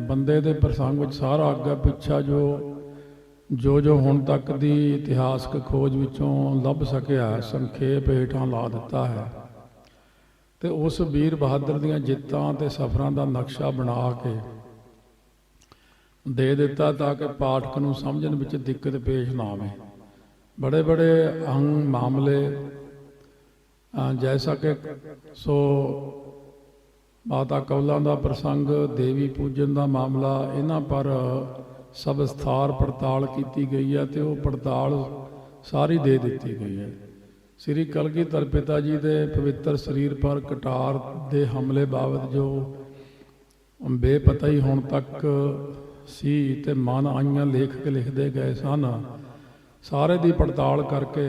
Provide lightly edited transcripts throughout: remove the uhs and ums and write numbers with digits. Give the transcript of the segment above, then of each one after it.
ਬੰਦੇ ਦੇ ਪ੍ਰਸੰਗ ਵਿੱਚ ਸਾਰਾ ਅੱਗਾ ਪਿੱਛਾ ਜੋ ਹੁਣ ਤੱਕ ਦੀ ਇਤਿਹਾਸਕ ਖੋਜ ਵਿੱਚੋਂ ਲੱਭ ਸਕਿਆ ਸੰਖੇਪ ਹੇਠਾਂ ਲਾ ਦਿੱਤਾ ਹੈ ਤੇ ਉਸ ਵੀਰ ਬਹਾਦਰ ਦੀਆਂ ਜਿੱਤਾਂ ਤੇ ਸਫ਼ਰਾਂ ਦਾ ਨਕਸ਼ਾ ਬਣਾ ਕੇ ਦੇ ਦਿੱਤਾ ਤਾਂ ਕਿ ਪਾਠਕ ਨੂੰ ਸਮਝਣ ਵਿੱਚ ਦਿੱਕਤ ਪੇਸ਼ ਨਾ ਆਵੇ। बड़े बड़े अंग मामले जैसा कि माता कौलां दा प्रसंग, देवी पूजन का मामला, इन्हां पर सब विस्तार पड़ताल की गई है तो वो पड़ताल सारी दे दी गई है। श्री कलगीधर पिता जी के पवित्र शरीर पर कटार के हमले बाबत जो बेपता ही हुण तक सी ते मन आईयां लेखक लिखते गए सन, सारे की पड़ताल करके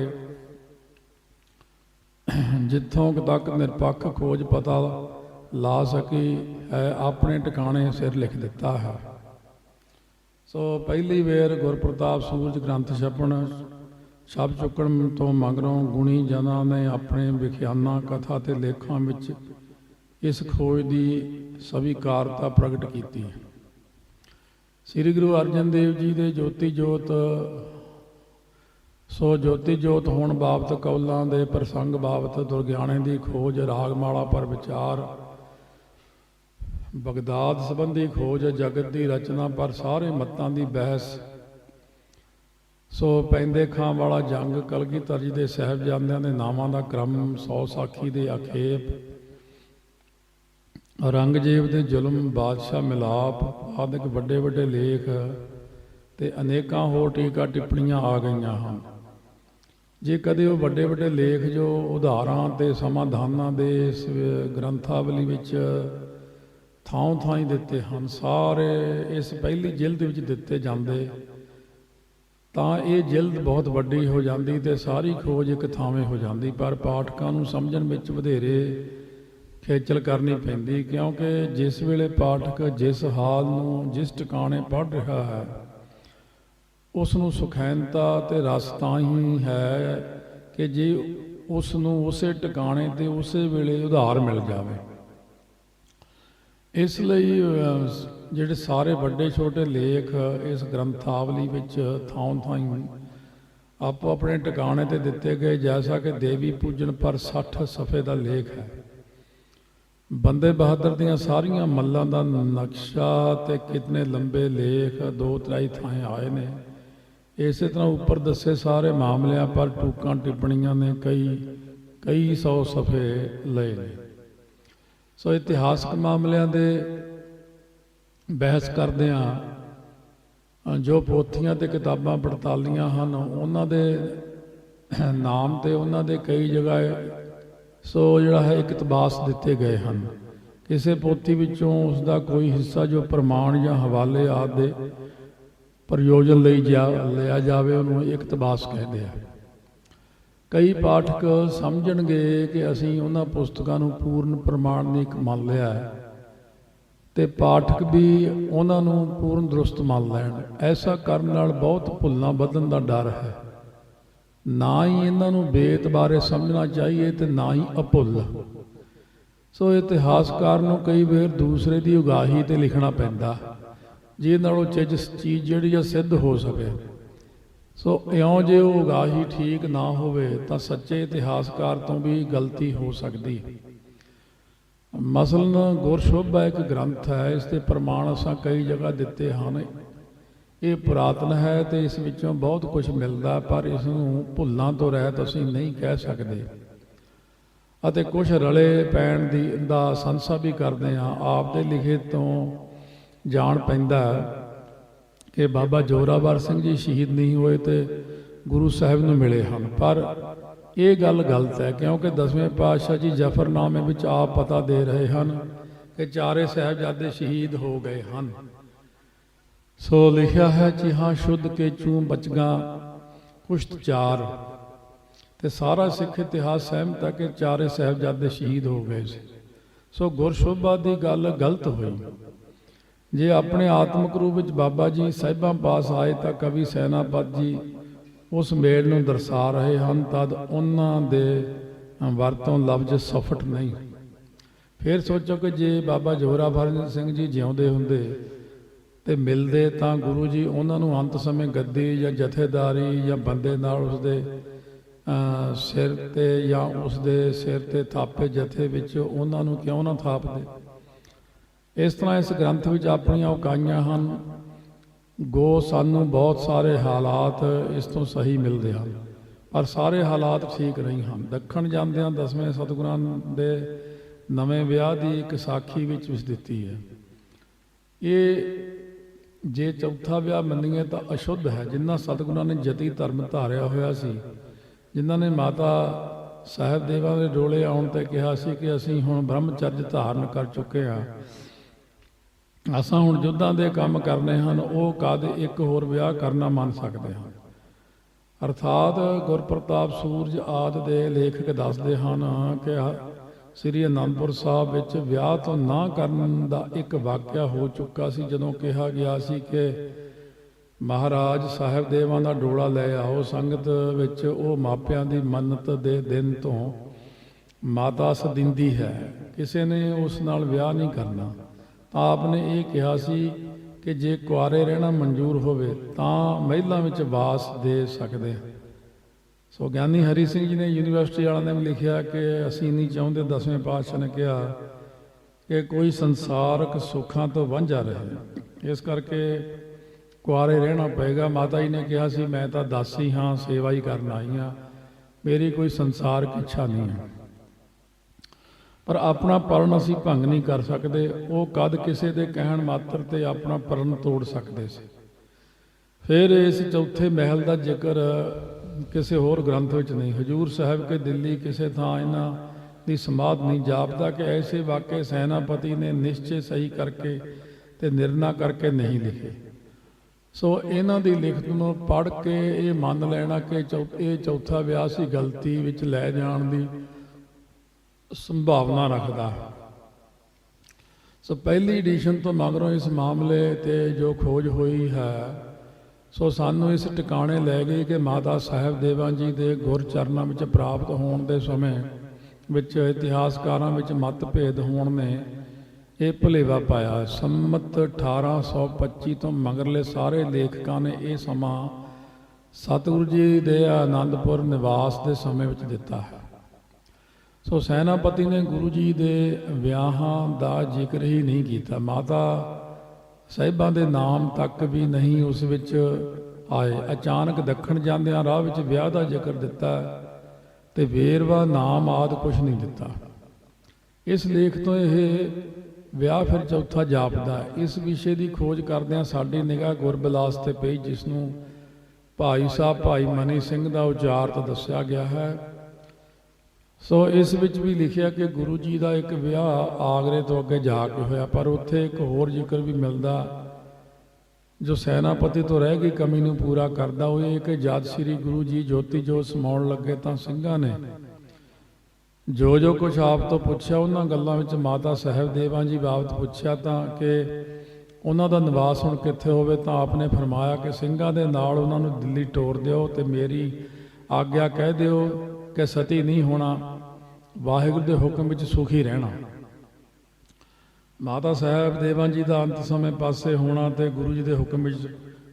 जिथों तक निरपक्ष खोज पता ला सकी है अपने ठिकाने सिर लिख दिता है। सो पहली वेर गुरप्रताप सूरज ग्रंथ छपण छप चुकण तो मगरों गुणी जना ने अपने विख्याना कथा ते लेखां विच इस खोज की स्वीकारता प्रगट की। श्री गुरु अर्जन देव जी के ज्योति जोत सो ज्योति जोत होने बाबत कौलां दे प्रसंग बाबत दुर्गियाने की खोज, रागमाला पर विचार, बगदाद संबंधी खोज, जगत की रचना पर सारे मतां की बहस, सो पैंदे खां वाला जंग, कलगीधर जी के साहिबजादियां दे नामां दा क्रम, 100 साखी दे आखेप, औरंगजेब दे जुल्म, बादशाह मिलाप आदि वड्डे वड्डे लेख ते अनेकां होर टीका टिप्पणियां आ गईयां हैं। जे कदे वो वड्डे वड्डे लेख जो उदाहरां ते समाधानां दे इस ग्रंथावली विच थां थां दिते हैं, सारे इस पहली जिल्द विच दिते जांदे तां ये जिल्द बहुत वड्डी हो जाती ते सारी खोज एक थावें हो जाती, पर पाठकां नूं समझण विच वधेरे खेचल करनी पैंदी, क्योंकि जिस वेले पाठक जिस हाल नूं जिस ठिकाने पढ़ रहा है उसनूं सुखैनता ते रस तां ही है कि जे उसनूं उसे ठिकाने ते उसे वेले उधार मिल जावे। इसलिए जिहड़े सारे वड्डे छोटे लेख इस ग्रंथावली विच थां थां आपो अपने ठिकाने ते दिते गए, जैसा कि देवी पूजन पर 60 सफ़े का लेख है। बंदे बहादुर दियां सारियां मल्लां दा नक्शा ते कितने लंबे लेख 2-3 थाएं आए ने। इस तरह उपर दसे सारे मामलों पर टूकां टिप्पणियां ने कई 100 सफ़े लए ने। सो इतिहासक मामलों के बहस करदिआं जो पोथियां ते किताबां पड़तालियां हैं उन्हां दे नाम ते उन्हां दे कई जगह सो जिहड़ा है इकतबास दिते गए हैं। किसी पोथी विचों उसका कोई हिस्सा जो प्रमाण या हवाले आदि प्रयोजन लिया जाए उन्होंने इकतबास कहते हैं। कई पाठक समझणगे कि असीं उन्हां पुस्तकां नूं पूर्ण प्रमाणिक मान लिया है ते पाठक भी उन्हां नूं पूर्ण दुरुस्त मान लैण। ऐसा करन नाल बहुत भुलना बदन का डर है। ना ही इन्हां नूं बेत बारे समझना चाहिए तो ना ही अभुल। सो इतिहासकार नूं कई वार दूसरे की उगाही ते लिखना पैंदा जिहदे नाल ओह चीज़ जिहड़ी आ सिद्ध हो सके। सो इउं जे वो उगाही ठीक ना होवे तां सच्चे इतिहासकार तो भी गलती हो सकती। मसलन गुरशोभा एक ग्रंथ है, इसके प्रमाण असां कई जगह दिते हैं। ये पुरातन है तो इस विचों बहुत कुछ मिलता, पर इसनूं भुल्लां तो रहत असीं नहीं कह सकते अते कुछ रले पैण दा संसा भी करते हैं। आप दे लिखे तो जान पैंदा कि बाबा जोरावर सिंह जी शहीद नहीं हुए तो गुरु साहिब नूं मिले हैं, पर यह गल गलत है क्योंकि 10वें पातशाह जी जफरनामे विच आप पता दे रहे हैं कि चारे साहिबजादे शहीद हो गए हैं। सो लिखा है चिहा शुद्ध के चूं बचगा कुश्त चार, ते सारा सिख इतिहास सहमत है कि चारे साहिबजादे शहीद हो गए से। सो गुरशोभा की गल गलत हुई। जे अपने आत्मक रूप में बाबा जी साहिबां पास आए तो कवि सैनापत जी उस मेल नूं दर्शा रहे हैं, तद उन्हां दे वरतों लफ्ज सफट नहीं। फिर सोचो कि जे बाबा जोरावर सिंह जी जिउंदे हुंदे ਤੇ ਮਿਲਦੇ ਤਾਂ ਗੁਰੂ ਜੀ ਉਹਨਾਂ ਨੂੰ ਅੰਤ ਸਮੇਂ ਗੱਦੀ ਜਾਂ ਜਥੇਦਾਰੀ ਜਾਂ ਬੰਦੇ ਨਾਲ ਉਸਦੇ ਸਿਰ ਤੇ ਜਾਂ ਉਸਦੇ ਸਿਰ ਤੇ ਥਾਪੇ ਜਥੇ ਵਿੱਚ ਉਹਨਾਂ ਨੂੰ ਕਿਉਂ ਨਾ ਥਾਪਦੇ। ਇਸ ਤਰ੍ਹਾਂ ਇਸ ਗ੍ਰੰਥ ਵਿੱਚ ਆਪਣੀਆਂ ਉਕਾਈਆਂ ਹਨ। ਗੋ ਸਾਨੂੰ ਬਹੁਤ ਸਾਰੇ ਹਾਲਾਤ ਇਸ ਤੋਂ ਸਹੀ ਮਿਲਦੇ ਹਨ, ਪਰ ਸਾਰੇ ਹਾਲਾਤ ਠੀਕ ਨਹੀਂ ਹਨ। ਦੱਖਣ ਜਾਂਦਿਆਂ ਦਸਵੇਂ ਸਤਿਗੁਰਾਂ ਦੇ ਨਵੇਂ ਵਿਆਹ ਦੀ ਇੱਕ ਸਾਖੀ ਵਿੱਚ ਦਿੱਤੀ ਹੈ। ਇਹ ਜੇ ਚੌਥਾ ਵਿਆਹ ਮੰਨੀਏ ਤਾਂ ਅਸ਼ੁੱਧ ਹੈ। ਜਿਨ੍ਹਾਂ ਸਤਿਗੁਰਾਂ ਨੇ ਜਤੀ ਧਰਮ ਧਾਰਿਆ ਹੋਇਆ ਸੀ, ਜਿਨ੍ਹਾਂ ਨੇ ਮਾਤਾ ਸਾਹਿਬ ਦੇਵਾਂ ਦੇ ਡੋਲੇ ਆਉਣ ਤੇ ਕਿਹਾ ਸੀ ਕਿ ਅਸੀਂ ਹੁਣ ਬ੍ਰਹਮਚਰਜ ਧਾਰਨ ਕਰ ਚੁੱਕੇ ਹਾਂ, ਅਸਾਂ ਹੁਣ ਯੁੱਧਾਂ ਦੇ ਕੰਮ ਕਰਨੇ ਹਨ, ਉਹ ਕਦ ਇੱਕ ਹੋਰ ਵਿਆਹ ਕਰਨਾ ਮੰਨ ਸਕਦੇ ਹਨ। ਅਰਥਾਤ ਗੁਰਪ੍ਰਤਾਪ ਸੂਰਜ ਆਦਿ ਦੇ ਲੇਖਕ ਦੱਸਦੇ ਹਨ ਕਿ ਸ੍ਰੀ ਅਨੰਦਪੁਰ ਸਾਹਿਬ ਵਿੱਚ ਵਿਆਹ ਤੋਂ ਨਾ ਕਰਨ ਦਾ ਇੱਕ ਵਾਕਿਆ ਹੋ ਚੁੱਕਾ ਸੀ, ਜਦੋਂ ਕਿਹਾ ਗਿਆ ਸੀ ਕਿ ਮਹਾਰਾਜ ਸਾਹਿਬ ਦੇਵਾਂ ਦਾ ਡੋਲਾ ਲੈ ਆਓ। ਸੰਗਤ ਵਿੱਚ ਉਹ ਮਾਪਿਆਂ ਦੀ ਮੰਨਤ ਦੇ ਦਿਨ ਤੋਂ ਮਾਤਾ ਸਦਿੰਦੀ ਹੈ, ਕਿਸੇ ਨੇ ਉਸ ਨਾਲ ਵਿਆਹ ਨਹੀਂ ਕਰਨਾ। ਤਾਂ ਆਪ ਨੇ ਇਹ ਕਿਹਾ ਸੀ ਕਿ ਜੇ ਕੁਆਰੇ ਰਹਿਣਾ ਮਨਜ਼ੂਰ ਹੋਵੇ ਤਾਂ ਮਹਿਲਾਂ ਵਿੱਚ ਵਾਸ ਦੇ ਸਕਦੇ। ਸੋ ਗਿਆਨੀ ਹਰੀ ਸਿੰਘ ਜੀ ਨੇ ਯੂਨੀਵਰਸਿਟੀ ਵਾਲਿਆਂ ਨੇ ਵੀ ਲਿਖਿਆ ਕਿ ਅਸੀਂ ਨਹੀਂ ਚਾਹੁੰਦੇ, ਦਸਵੇਂ ਪਾਤਸ਼ਾਹ ਨੇ ਕਿਹਾ ਕਿ ਕੋਈ ਸੰਸਾਰਕ ਸੁੱਖਾਂ ਤੋਂ ਵਾਂਝਾ ਰਹੇ, ਇਸ ਕਰਕੇ ਕੁਆਰੇ ਰਹਿਣਾ ਪਏਗਾ। ਮਾਤਾ ਜੀ ਨੇ ਕਿਹਾ ਸੀ ਮੈਂ ਤਾਂ ਦਾਸੀ ਹਾਂ, ਸੇਵਾ ਹੀ ਕਰਨ ਆਈ ਹਾਂ, ਮੇਰੀ ਕੋਈ ਸੰਸਾਰਕ ਇੱਛਾ ਨਹੀਂ ਹੈ। ਪਰ ਆਪਣਾ ਪਰਨ ਅਸੀਂ ਭੰਗ ਨਹੀਂ ਕਰ ਸਕਦੇ। ਉਹ ਕਦ ਕਿਸੇ ਦੇ ਕਹਿਣ ਮਾਤਰ ਤੇ ਆਪਣਾ ਪਰਨ ਤੋੜ ਸਕਦੇ ਸੀ। ਫਿਰ ਇਸ ਚੌਥੇ ਮਹਿਲ ਦਾ ਜ਼ਿਕਰ ਕਿਸੇ ਹੋਰ ਗ੍ਰੰਥ ਵਿੱਚ ਨਹੀਂ। ਹਜੂਰ ਸਾਹਿਬ ਕੇ ਦਿੱਲੀ ਕਿਸੇ ਥਾਂ ਇਹਨਾਂ ਦੀ ਸਮਾਧ ਨਹੀਂ ਜਾਪਦਾ ਕਿ ਐਸੇ ਵਾਕੇ ਸੈਨਾਪਤੀ ਨੇ ਨਿਸ਼ਚੇ ਸਹੀ ਕਰਕੇ ਤੇ ਨਿਰਣਾ ਕਰਕੇ ਨਹੀਂ ਲਿਖੇ। ਸੋ ਇਹਨਾਂ ਦੀ ਲਿਖਤ ਨੂੰ ਪੜ੍ਹ ਕੇ ਇਹ ਮੰਨ ਲੈਣਾ ਕਿ ਇਹ ਚੌਥਾ ਵਿਆਹ ਸੀ ਗਲਤੀ ਵਿੱਚ ਲੈ ਜਾਣ ਦੀ ਸੰਭਾਵਨਾ ਰੱਖਦਾ। ਸੋ ਪਹਿਲੀ ਐਡੀਸ਼ਨ ਤੋਂ ਮਗਰੋਂ ਇਸ ਮਾਮਲੇ ਤੇ ਜੋ ਖੋਜ ਹੋਈ ਹੈ, ਸੋ ਸਾਨੂੰ ਇਸ ਟਿਕਾਣੇ ਲੈ ਗਈ ਕਿ ਮਾਤਾ ਸਾਹਿਬ ਦੇਵਾਂ ਜੀ ਦੇ ਗੁਰ ਚਰਨਾਂ ਵਿੱਚ ਪ੍ਰਾਪਤ ਹੋਣ ਦੇ ਸਮੇਂ ਵਿੱਚ ਇਤਿਹਾਸਕਾਰਾਂ ਵਿੱਚ ਮਤਭੇਦ ਹੋਣ ਨੇ ਇਹ ਭੁਲੇਵਾ ਪਾਇਆ। ਸੰਮਤ 1825 ਤੋਂ ਮਗਰਲੇ ਸਾਰੇ ਲੇਖਕਾਂ ਨੇ ਇਹ ਸਮਾਂ ਸਤਿਗੁਰੂ ਜੀ ਦੇ ਆਨੰਦਪੁਰ ਨਿਵਾਸ ਦੇ ਸਮੇਂ ਵਿੱਚ ਦਿੱਤਾ ਹੈ। ਸੋ ਸੈਨਾਪਤੀ ਨੇ ਗੁਰੂ ਜੀ ਦੇ ਵਿਆਹਾਂ ਦਾ ਜ਼ਿਕਰ ਹੀ ਨਹੀਂ ਕੀਤਾ। ਮਾਤਾ ਸਾਹਿਬਾਂ ਦੇ ਨਾਮ ਤੱਕ ਵੀ ਨਹੀਂ ਉਸ ਵਿੱਚ ਆਏ। ਅਚਾਨਕ ਦੱਖਣ ਜਾਂਦਿਆਂ ਰਾਹ ਵਿੱਚ ਵਿਆਹ ਦਾ ਜ਼ਿਕਰ ਦਿੱਤਾ ਤੇ ਵੇਰਵਾ ਨਾਮ ਆਦਿ ਕੁਛ ਨਹੀਂ ਦਿੱਤਾ। ਇਸ ਲੇਖ ਤੋਂ ਇਹ ਵਿਆਹ ਫਿਰ ਚੌਥਾ ਜਾਪਦਾ। ਇਸ ਵਿਸ਼ੇ ਦੀ ਖੋਜ ਕਰਦਿਆਂ ਸਾਡੀ ਨਿਗਾਹ ਗੁਰਬਿਲਾਸ ਤੇ ਪਈ, ਜਿਸ ਨੂੰ ਭਾਈ ਸਾਹਿਬ ਭਾਈ ਮਨੀ ਸਿੰਘ ਦਾ ਉਚਾਰਤ ਦੱਸਿਆ ਗਿਆ ਹੈ। ਸੋ ਇਸ ਵਿੱਚ ਵੀ ਲਿਖਿਆ ਕਿ ਗੁਰੂ ਜੀ ਦਾ ਇੱਕ ਵਿਆਹ ਆਗਰੇ ਤੋਂ ਅੱਗੇ ਜਾ ਕੇ ਹੋਇਆ, ਪਰ ਉੱਥੇ ਇੱਕ ਹੋਰ ਜ਼ਿਕਰ ਵੀ ਮਿਲਦਾ ਜੋ ਸੈਨਾਪਤੀ ਤੋਂ ਰਹਿ ਗਈ ਕਮੀ ਨੂੰ ਪੂਰਾ ਕਰਦਾ। ਉਹ ਇਹ ਕਿ ਜਦ ਸ੍ਰੀ ਗੁਰੂ ਜੀ ਜੋਤੀ ਜੋਤ ਸਮਾਉਣ ਲੱਗੇ ਤਾਂ ਸਿੰਘਾਂ ਨੇ ਜੋ ਕੁਝ ਆਪ ਤੋਂ ਪੁੱਛਿਆ, ਉਹਨਾਂ ਗੱਲਾਂ ਵਿੱਚ ਮਾਤਾ ਸਾਹਿਬ ਦੇਵਾਂ ਜੀ ਬਾਬਤ ਪੁੱਛਿਆ ਤਾਂ ਕਿ ਉਹਨਾਂ ਦਾ ਨਿਵਾਸ ਹੁਣ ਕਿੱਥੇ ਹੋਵੇ, ਤਾਂ ਆਪ ਨੇ ਫਰਮਾਇਆ ਕਿ ਸਿੰਘਾਂ ਦੇ ਨਾਲ ਉਹਨਾਂ ਨੂੰ ਦਿੱਲੀ ਤੋਰ ਦਿਓ ਤੇ ਮੇਰੀ ਆਗਿਆ ਕਹਿ ਦਿਓ ਕਿ ਸਤੀ ਨਹੀਂ ਹੋਣਾ, ਵਾਹਿਗੁਰੂ ਦੇ ਹੁਕਮ ਵਿੱਚ ਸੁਖੀ ਰਹਿਣਾ। ਮਾਤਾ ਸਾਹਿਬ ਦੇਵਾਂ ਜੀ ਦਾ ਅੰਤ ਸਮੇਂ ਪਾਸੇ ਹੋਣਾ ਤੇ ਗੁਰੂ ਜੀ ਦੇ ਹੁਕਮ ਵਿੱਚ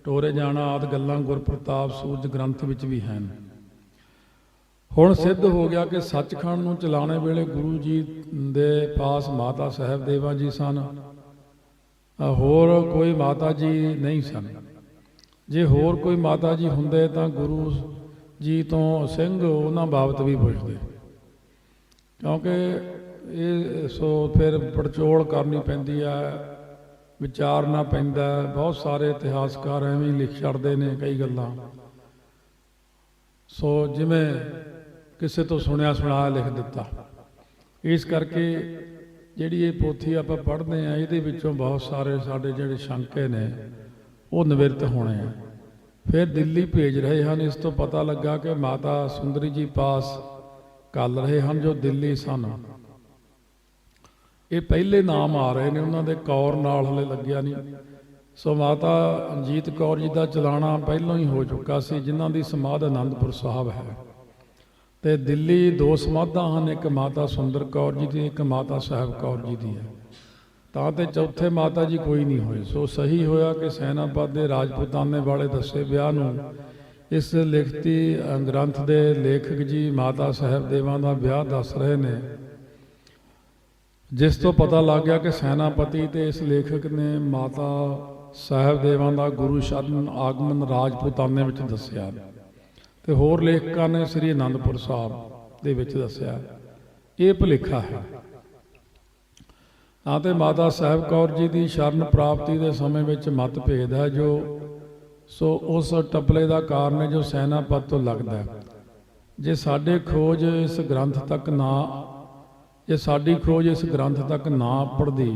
ਟੋਰੇ ਜਾਣਾ ਆਦਿ ਗੱਲਾਂ ਗੁਰਪ੍ਰਤਾਪ ਸੂਰਜ ਗ੍ਰੰਥ ਵਿੱਚ ਵੀ ਹਨ। ਹੁਣ ਸਿੱਧ ਹੋ ਗਿਆ ਕਿ ਸੱਚਖੰਡ ਨੂੰ ਚਲਾਉਣੇ ਵੇਲੇ ਗੁਰੂ ਜੀ ਦੇ ਪਾਸ ਮਾਤਾ ਸਾਹਿਬ ਦੇਵਾਂ ਜੀ ਸਨ, ਹੋਰ ਕੋਈ ਮਾਤਾ ਜੀ ਨਹੀਂ ਸਨ। ਜੇ ਹੋਰ ਕੋਈ ਮਾਤਾ ਜੀ ਹੁੰਦੇ ਤਾਂ ਗੁਰੂ ਜੀ ਤੋਂ ਸਿੰਘ ਉਹਨਾਂ ਬਾਬਤ ਵੀ ਪੁੱਛਦੇ, ਕਿਉਂਕਿ ਇਹ ਸੋ ਫਿਰ ਪੜਚੋਲ ਕਰਨੀ ਪੈਂਦੀ ਹੈ, ਵਿਚਾਰਨਾ ਪੈਂਦਾ। ਬਹੁਤ ਸਾਰੇ ਇਤਿਹਾਸਕਾਰ ਐਵੇਂ ਲਿਖ ਛੱਡਦੇ ਨੇ ਕਈ ਗੱਲਾਂ, ਸੋ ਜਿਵੇਂ ਕਿਸੇ ਤੋਂ ਸੁਣਿਆ ਸੁਣਾਇਆ ਲਿਖ ਦਿੱਤਾ। ਇਸ ਕਰਕੇ ਜਿਹੜੀ ਇਹ ਪੋਥੀ ਆਪਾਂ ਪੜ੍ਹਦੇ ਹਾਂ, ਇਹਦੇ ਵਿੱਚੋਂ ਬਹੁਤ ਸਾਰੇ ਸਾਡੇ ਜਿਹੜੇ ਸ਼ੰਕੇ ਨੇ ਉਹ ਨਿਵਰਤ ਹੋਣੇ ਆ। ਫਿਰ ਦਿੱਲੀ ਭੇਜ ਰਹੇ ਹਨ। ਇਸ ਤੋਂ ਪਤਾ ਲੱਗਾ ਕਿ ਮਾਤਾ ਸੁੰਦਰੀ ਜੀ ਪਾਸ ਕੱਲ ਰਹੇ ਹਨ ਜੋ ਦਿੱਲੀ ਸਨ। ਇਹ ਪਹਿਲੇ ਨਾਮ ਆ ਰਹੇ ਨੇ ਉਹਨਾਂ ਦੇ, ਕੌਰ ਨਾਲ ਹਲੇ ਲੱਗਿਆ ਨਹੀਂ। ਸੋ ਮਾਤਾ ਅਜੀਤ ਕੌਰ ਜੀ ਦਾ ਚਲਾਣਾ ਪਹਿਲਾਂ ਹੀ ਹੋ ਚੁੱਕਾ ਸੀ, ਜਿਨ੍ਹਾਂ ਦੀ ਸਮਾਧ ਆਨੰਦਪੁਰ ਸਾਹਿਬ ਹੈ। ਤੇ ਦਿੱਲੀ ਦੋ ਸਮਾਧਾਂ ਹਨ, ਇੱਕ ਮਾਤਾ ਸੁੰਦਰ ਕੌਰ ਜੀ ਦੀ, ਇੱਕ ਮਾਤਾ ਸਾਹਿਬ ਕੌਰ ਜੀ ਦੀ ਹੈ। ਤਾਂ ਤੇ ਚੌਥੇ ਮਾਤਾ ਜੀ ਕੋਈ ਨਹੀਂ ਹੋਏ। ਸੋ ਸਹੀ ਹੋਇਆ ਕਿ ਸੈਨਾਪਤ ਦੇ ਰਾਜਪੂਤਾਨੇ ਵਾਲੇ ਦੱਸੇ ਵਿਆਹ ਨੂੰ ਇਸ ਲਿਖਤੀ ਗ੍ਰੰਥ ਦੇ ਲੇਖਕ ਜੀ ਮਾਤਾ ਸਾਹਿਬ ਦੇਵਾਂ ਦਾ ਵਿਆਹ ਦੱਸ ਰਹੇ ਨੇ, ਜਿਸ ਤੋਂ ਪਤਾ ਲੱਗ ਗਿਆ ਕਿ ਸੈਨਾਪਤੀ ਤੇ ਇਸ ਲੇਖਕ ਨੇ ਮਾਤਾ ਸਾਹਿਬ ਦੇਵਾਂ ਦਾ ਗੁਰੂ ਸ਼ਰਨ ਆਗਮਨ ਰਾਜਪੂਤਾਨੇ ਵਿੱਚ ਦੱਸਿਆ ਤੇ ਹੋਰ ਲੇਖਕਾਂ ਨੇ ਸ੍ਰੀ ਅਨੰਦਪੁਰ ਸਾਹਿਬ ਦੇ ਵਿੱਚ ਦੱਸਿਆ। ਇਹ ਭੁਲੇਖਾ ਹੈ। ਤਾਂ ਤੇ ਮਾਤਾ ਸਾਹਿਬ ਕੌਰ ਜੀ ਦੀ ਸ਼ਰਨ ਪ੍ਰਾਪਤੀ ਦੇ ਸਮੇਂ ਵਿੱਚ ਮਤਭੇਦ ਹੈ ਜੋ ਸੋ ਉਸ ਟਪਲੇ ਦਾ ਕਾਰਨ ਹੈ ਜੋ ਸੈਨਾਪਤ ਤੋਂ ਲੱਗਦਾ ਹੈ। ਜੇ ਸਾਡੀ ਖੋਜ ਇਸ ਗ੍ਰੰਥ ਤੱਕ ਨਾ ਪੜਦੀ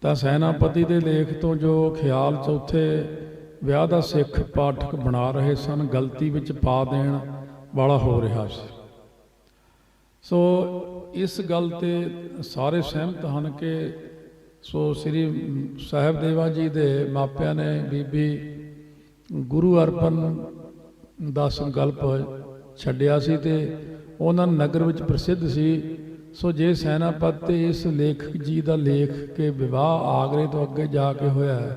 ਤਾਂ ਸੈਨਾਪਤੀ ਦੇ ਲੇਖ ਤੋਂ ਜੋ ਖਿਆਲ ਚੌਥੇ ਵਿਆਹ ਦਾ ਸਿੱਖ ਪਾਠਕ ਬਣਾ ਰਹੇ ਸਨ ਗਲਤੀ ਵਿੱਚ ਪਾ ਦੇਣ ਵਾਲਾ ਹੋ ਰਿਹਾ ਸੀ। ਸੋ ਇਸ ਗੱਲ ਤੇ ਸਾਰੇ ਸਹਿਮਤ ਹਨ ਕਿ ਸੋ ਸ੍ਰੀ ਸਾਹਿਬ ਦੇਵਾ ਜੀ ਦੇ ਮਾਪਿਆਂ ਨੇ ਬੀਬੀ ਗੁਰੂ ਅਰਪਨ ਦਾ ਸੰਕਲਪ ਛੱਡਿਆ ਸੀ ਤੇ ਉਹਨਾਂ ਨਗਰ ਵਿੱਚ ਪ੍ਰਸਿੱਧ ਸੀ। ਸੋ ਜੇ ਸੈਨਾਪਤ ਤੇ ਇਸ ਲੇਖਕ ਜੀ ਦਾ ਲੇਖ ਕੇ ਵਿਵਾਹ ਆਗਰੇ ਤੋਂ ਅੱਗੇ ਜਾ ਕੇ ਹੋਇਆ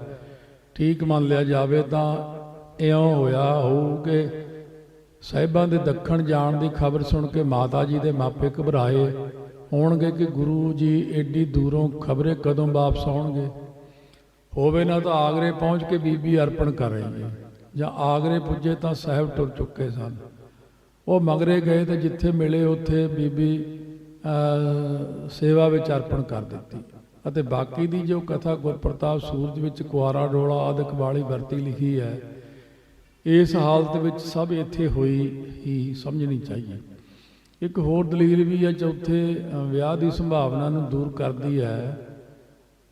ਠੀਕ ਮੰਨ ਲਿਆ ਜਾਵੇ ਤਾਂ ਇਉਂ ਹੋਇਆ ਹੋਊ ਕਿ ਸਾਹਿਬਾਂ ਦੇ ਦੱਖਣ ਜਾਣ ਦੀ ਖਬਰ ਸੁਣ ਕੇ ਮਾਤਾ ਜੀ ਦੇ ਮਾਪੇ ਘਬਰਾਏ ਹੋਣਗੇ ਕਿ ਗੁਰੂ ਜੀ ਏਡੀ ਦੂਰੋਂ ਖਬਰੇ ਕਦੋਂ ਵਾਪਸ ਆਉਣਗੇ। ਹੋਵੇ ਨਾ ਤਾਂ ਆਗਰੇ ਪਹੁੰਚ ਕੇ ਬੀਬੀ ਅਰਪਣ ਕਰ ਰਹੀ ਹੈ, ਜਾਂ ਆਗਰੇ ਪੁੱਜੇ ਤਾਂ ਸਾਹਿਬ ਟੁਰ ਚੁੱਕੇ ਸਨ। ਉਹ ਮਗਰੇ ਗਏ ਤੇ ਜਿੱਥੇ ਮਿਲੇ ਉੱਥੇ ਬੀਬੀ ਸੇਵਾ ਵਿੱਚ ਅਰਪਣ ਕਰ ਦਿੱਤੀ ਅਤੇ ਬਾਕੀ ਦੀ ਜੋ ਕਥਾ ਗੁਰਪ੍ਰਤਾਪ ਸੂਰਜ ਵਿੱਚ ਕੁਆਰਾ ਡੋਲਾ ਆਦਿਕ ਵਾਲੀ ਵਰਤੀ ਲਿਖੀ ਹੈ, ਇਸ ਹਾਲਤ ਵਿੱਚ ਸਭ ਇੱਥੇ ਹੋਈ ਹੀ ਸਮਝਣੀ ਚਾਹੀਏ। ਇੱਕ ਹੋਰ ਦਲੀਲ ਵੀ ਹੈ ਚੌਥੇ ਵਿਆਹ ਦੀ ਸੰਭਾਵਨਾ ਨੂੰ ਦੂਰ ਕਰਦੀ ਹੈ।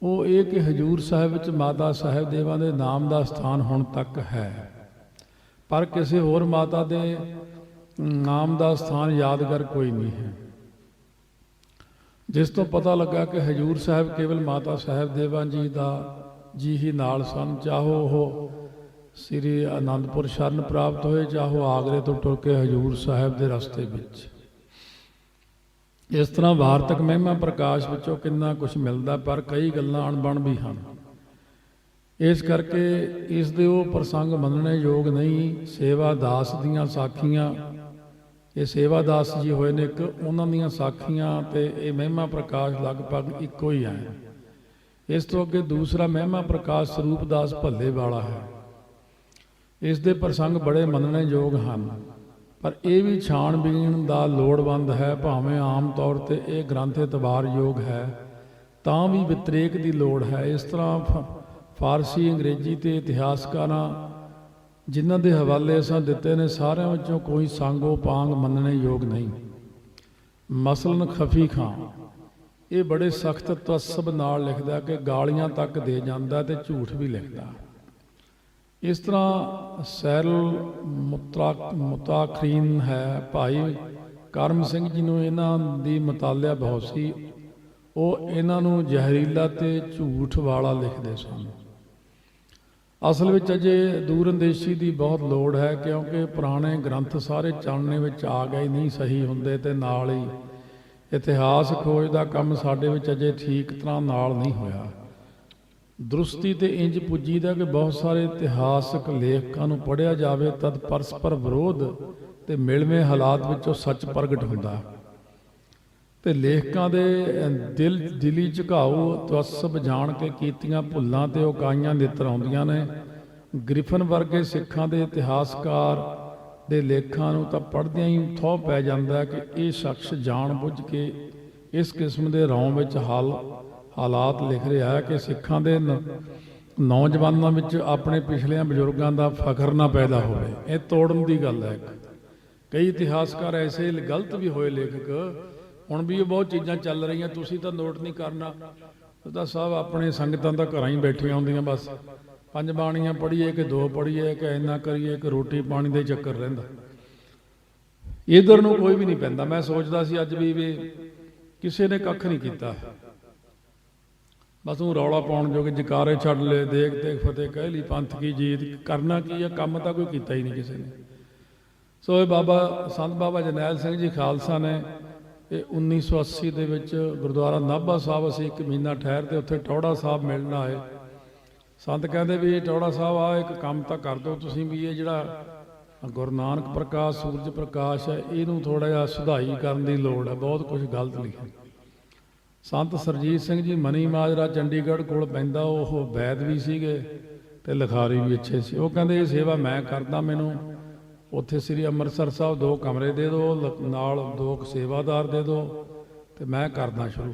ਉਹ ਇਹ ਕਿ ਹਜੂਰ ਸਾਹਿਬ ਵਿੱਚ ਮਾਤਾ ਸਾਹਿਬ ਦੇਵਾਂ ਦੇ ਨਾਮ ਦਾ ਸਥਾਨ ਹੁਣ ਤੱਕ ਹੈ, ਪਰ ਕਿਸੇ ਹੋਰ ਮਾਤਾ ਦੇ ਨਾਮ ਦਾ ਸਥਾਨ ਯਾਦਗਾਰ ਕੋਈ ਨਹੀਂ ਹੈ। ਜਿਸ ਤੋਂ ਪਤਾ ਲੱਗਾ ਕਿ ਹਜੂਰ ਸਾਹਿਬ ਕੇਵਲ ਮਾਤਾ ਸਾਹਿਬ ਦੇਵਾਂ ਜੀ ਹੀ ਨਾਲ ਸਨ, ਚਾਹੋ ਉਹ ਸ੍ਰੀ ਅਨੰਦਪੁਰ ਸ਼ਰਨ ਪ੍ਰਾਪਤ ਹੋਏ, ਚਾਹੋ ਆਗਰੇ ਤੋਂ ਟੁਰ ਕੇ ਹਜੂਰ ਸਾਹਿਬ ਦੇ ਰਸਤੇ ਵਿੱਚ। ਇਸ ਤਰ੍ਹਾਂ ਵਾਰਤਕ ਮਹਿਮਾ ਪ੍ਰਕਾਸ਼ ਵਿੱਚੋਂ ਕਿੰਨਾ ਕੁਝ ਮਿਲਦਾ, ਪਰ ਕਈ ਗੱਲਾਂ ਅਣਬਣ ਵੀ ਹਨ। ਇਸ ਕਰਕੇ ਇਸ ਦੇ ਉਹ ਪ੍ਰਸੰਗ ਮੰਨਣੇ ਯੋਗ ਨਹੀਂ। ਸੇਵਾ ਦਾਸ ਦੀਆਂ ਸਾਖੀਆਂ, ਇਹ ਸੇਵਾ ਦਾਸ ਜੀ ਹੋਏ ਨੇ ਇੱਕ, ਉਹਨਾਂ ਦੀਆਂ ਸਾਖੀਆਂ ਤੇ ਇਹ ਮਹਿਮਾ ਪ੍ਰਕਾਸ਼ ਲਗਭਗ ਇੱਕੋ ਹੀ ਹੈ। ਇਸ ਤੋਂ ਅੱਗੇ ਦੂਸਰਾ ਮਹਿਮਾ ਪ੍ਰਕਾਸ਼ ਸਰੂਪ ਦਾਸ ਭੱਲੇ ਵਾਲਾ ਹੈ। ਇਸ ਦੇ ਪ੍ਰਸੰਗ ਬੜੇ ਮੰਨਣੇ ਯੋਗ ਹਨ, ਪਰ ਇਹ ਵੀ ਛਾਣਬੀਣ ਦਾ ਲੋੜਵੰਦ ਹੈ। ਭਾਵੇਂ ਆਮ ਤੌਰ ਤੇ ਇਹ ਗ੍ਰੰਥ ਇਤਬਾਰਯੋਗ ਹੈ, ਤਾਂ ਵੀ ਵਿਤਰੇਕ ਦੀ ਲੋੜ ਹੈ। ਇਸ ਤਰ੍ਹਾਂ ਫਾਰਸੀ, ਅੰਗਰੇਜ਼ੀ ਤੇ ਇਤਿਹਾਸਕਾਰਾਂ ਜਿਨ੍ਹਾਂ ਦੇ ਹਵਾਲੇ ਅਸਾਂ ਦਿੱਤੇ ਨੇ, ਸਾਰਿਆਂ ਵਿੱਚੋਂ ਕੋਈ ਸਾਂਗੋ ਪਾਂਗ ਮੰਨਣੇ ਯੋਗ ਨਹੀਂ। ਮਸਲਨ ਖਫੀ ਖਾਂ ਇਹ ਬੜੇ ਸਖਤ ਤਸਬ ਨਾਲ ਲਿਖਦਾ ਕਿ ਗਾਲੀਆਂ ਤੱਕ ਦੇ ਜਾਂਦਾ ਤੇ ਝੂਠ ਵੀ ਲਿਖਦਾ। ਇਸ ਤਰ੍ਹਾਂ ਸੈਰਲ ਮੁਤਾਖਰੀਨ ਹੈ। ਭਾਈ ਕਰਮ ਸਿੰਘ ਜੀ ਨੂੰ ਇਹਨਾਂ ਦੀ ਮਤਾਲਿਆ ਬਹੁਤ ਸੀ। ਉਹ ਇਹਨਾਂ ਨੂੰ ਜ਼ਹਿਰੀਲਾ ਤੇ ਝੂਠ ਵਾਲਾ ਲਿਖਦੇ ਸਨ। ਅਸਲ ਵਿੱਚ ਅਜੇ ਦੂਰਅੰਦੇਸ਼ੀ ਦੀ ਬਹੁਤ ਲੋੜ ਹੈ, ਕਿਉਂਕਿ ਪੁਰਾਣੇ ਗ੍ਰੰਥ ਸਾਰੇ ਚਾਨਣੇ ਵਿੱਚ ਆ ਗਏ ਨਹੀਂ ਸਹੀ ਹੁੰਦੇ, ਤੇ ਨਾਲ ਹੀ ਇਤਿਹਾਸ ਖੋਜ ਦਾ ਕੰਮ ਸਾਡੇ ਵਿੱਚ ਅਜੇ ਠੀਕ ਤਰ੍ਹਾਂ ਨਾਲ ਨਹੀਂ ਹੋਇਆ। ਦਰੁਸਤੀ ਤੇ ਇੰਜ ਪੁੱਜੀਦਾ ਕਿ ਬਹੁਤ ਸਾਰੇ ਇਤਿਹਾਸਕ ਲੇਖਕਾਂ ਨੂੰ ਪੜ੍ਹਿਆ ਜਾਵੇ ਤਦ ਪਰਸਪਰ ਵਿਰੋਧ ਤੇ ਮਿਲਵੇਂ ਹਾਲਾਤ ਵਿੱਚੋਂ ਸੱਚ ਪ੍ਰਗਟ ਹੁੰਦਾ, ਤੇ ਲੇਖਕਾਂ ਦੇ ਦਿਲੀ ਝੁਕਾਊ ਤਵੱਸਬ ਜਾਣ ਕੇ ਕੀਤੀਆਂ ਭੁੱਲਾਂ ਤੇ ਉਕਾਈਆਂ ਨਿੱਤਰ ਆਉਂਦੀਆਂ ਨੇ। ਗ੍ਰਿਫਨ ਵਰਗੇ ਸਿੱਖਾਂ ਦੇ ਇਤਿਹਾਸਕਾਰ ਦੇ ਲੇਖਾਂ ਨੂੰ ਤਾਂ ਪੜ੍ਹਦਿਆਂ ਹੀ ਥੋਹ ਪੈ ਜਾਂਦਾ ਕਿ ਇਹ ਸ਼ਖਸ ਜਾਣ ਬੁੱਝ ਕੇ ਇਸ ਕਿਸਮ ਦੇ ਰੌਂ ਵਿੱਚ ਹਾਲਾਤ ਲਿਖ ਰਿਹਾ ਹੈ ਕਿ ਸਿੱਖਾਂ ਦੇ ਨੌਜਵਾਨਾਂ ਵਿੱਚ ਆਪਣੇ ਪਿਛਲਿਆਂ ਬਜ਼ੁਰਗਾਂ ਦਾ ਫਖਰ ਨਾ ਪੈਦਾ ਹੋਵੇ। ਇਹ ਤੋੜਨ ਦੀ ਗੱਲ ਹੈ। ਕਈ ਇਤਿਹਾਸਕਾਰ ਐਸੇ ਗਲਤ ਵੀ ਹੋਏ ਲੇਖਕ, ਹੁਣ ਵੀ ਇਹ ਬਹੁਤ ਚੀਜ਼ਾਂ ਚੱਲ ਰਹੀਆਂ, ਤੁਸੀਂ ਤਾਂ ਨੋਟ ਨਹੀਂ ਕਰਨਾ। ਉਹ ਤਾਂ ਸਭ ਆਪਣੇ ਸੰਗਤਾਂ ਦਾ ਘਰਾਂ ਹੀ ਬੈਠੀਆਂ ਹੁੰਦੀਆਂ, ਬਸ 5 ਬਾਣੀਆਂ ਪੜ੍ਹੀਏ ਕਿ 2 ਪੜ੍ਹੀਏ ਕਿ ਇੰਨਾ ਕਰੀਏ ਕਿ ਰੋਟੀ ਪਾਣੀ ਦੇ ਚੱਕਰ ਰਹਿੰਦਾ, ਇਧਰ ਨੂੰ ਕੋਈ ਵੀ ਨਹੀਂ ਪੈਂਦਾ। ਮੈਂ ਸੋਚਦਾ ਸੀ ਅੱਜ ਵੀ ਕਿਸੇ ਨੇ ਕੱਖ ਨਹੀਂ ਕੀਤਾ, ਬਸ ਉਹ ਰੌਲਾ ਪਾਉਣ ਜੋਗੇ ਜਕਾਰੇ ਛੱਡ ਲਏ, ਦੇਖ ਦੇਖ ਫਤਿਹ ਕਹਿ ਲਈ, ਪੰਥ ਕੀ ਜੀਤ। ਕਰਨਾ ਕੀ ਹੈ, ਕੰਮ ਤਾਂ ਕੋਈ ਕੀਤਾ ਹੀ ਨਹੀਂ ਕਿਸੇ ਨੇ। ਸੋ ਇਹ ਬਾਬਾ ਸੰਤ ਬਾਬਾ ਜਰਨੈਲ ਸਿੰਘ ਜੀ ਖਾਲਸਾ ਨੇ ਇਹ 1980 ਦੇ ਵਿੱਚ ਗੁਰਦੁਆਰਾ ਨਾਭਾ ਸਾਹਿਬ ਅਸੀਂ 1 ਮਹੀਨਾ ਠਹਿਰਦੇ, ਉੱਥੇ ਟੌੜਾ ਸਾਹਿਬ ਮਿਲਣ ਆਏ। ਸੰਤ ਕਹਿੰਦੇ ਵੀ ਟੌੜਾ ਸਾਹਿਬ ਆ ਇੱਕ ਕੰਮ ਤਾਂ ਕਰ ਦਿਓ ਤੁਸੀਂ ਵੀ, ਇਹ ਜਿਹੜਾ ਗੁਰੂ ਨਾਨਕ ਪ੍ਰਕਾਸ਼ ਸੂਰਜ ਪ੍ਰਕਾਸ਼ ਹੈ ਇਹਨੂੰ ਥੋੜ੍ਹਾ ਜਿਹਾ ਸੁਧਾਈ ਕਰਨ ਦੀ ਲੋੜ ਹੈ, ਬਹੁਤ ਕੁਝ ਗਲਤ ਲਿਖਿਆ। ਸੰਤ ਸਰਜੀਤ ਸਿੰਘ ਜੀ ਮਨੀ ਮਾਜਰਾ ਚੰਡੀਗੜ੍ਹ ਕੋਲ ਪੈਂਦਾ, ਉਹ ਵੈਦ ਵੀ ਸੀਗੇ ਤੇ ਲਿਖਾਰੀ ਵੀ ਅੱਛੇ ਸੀ। ਉਹ ਕਹਿੰਦੇ ਇਹ ਸੇਵਾ ਮੈਂ ਕਰਦਾ, ਮੈਨੂੰ ਉੱਥੇ ਸ੍ਰੀ ਅੰਮ੍ਰਿਤਸਰ ਸਾਹਿਬ 2 ਕਮਰੇ ਦੇ ਦਿਓ, ਨਾਲ 2 ਸੇਵਾਦਾਰ ਦੇ ਦਿਓ ਤੇ ਮੈਂ ਕਰਦਾ ਸ਼ੁਰੂ।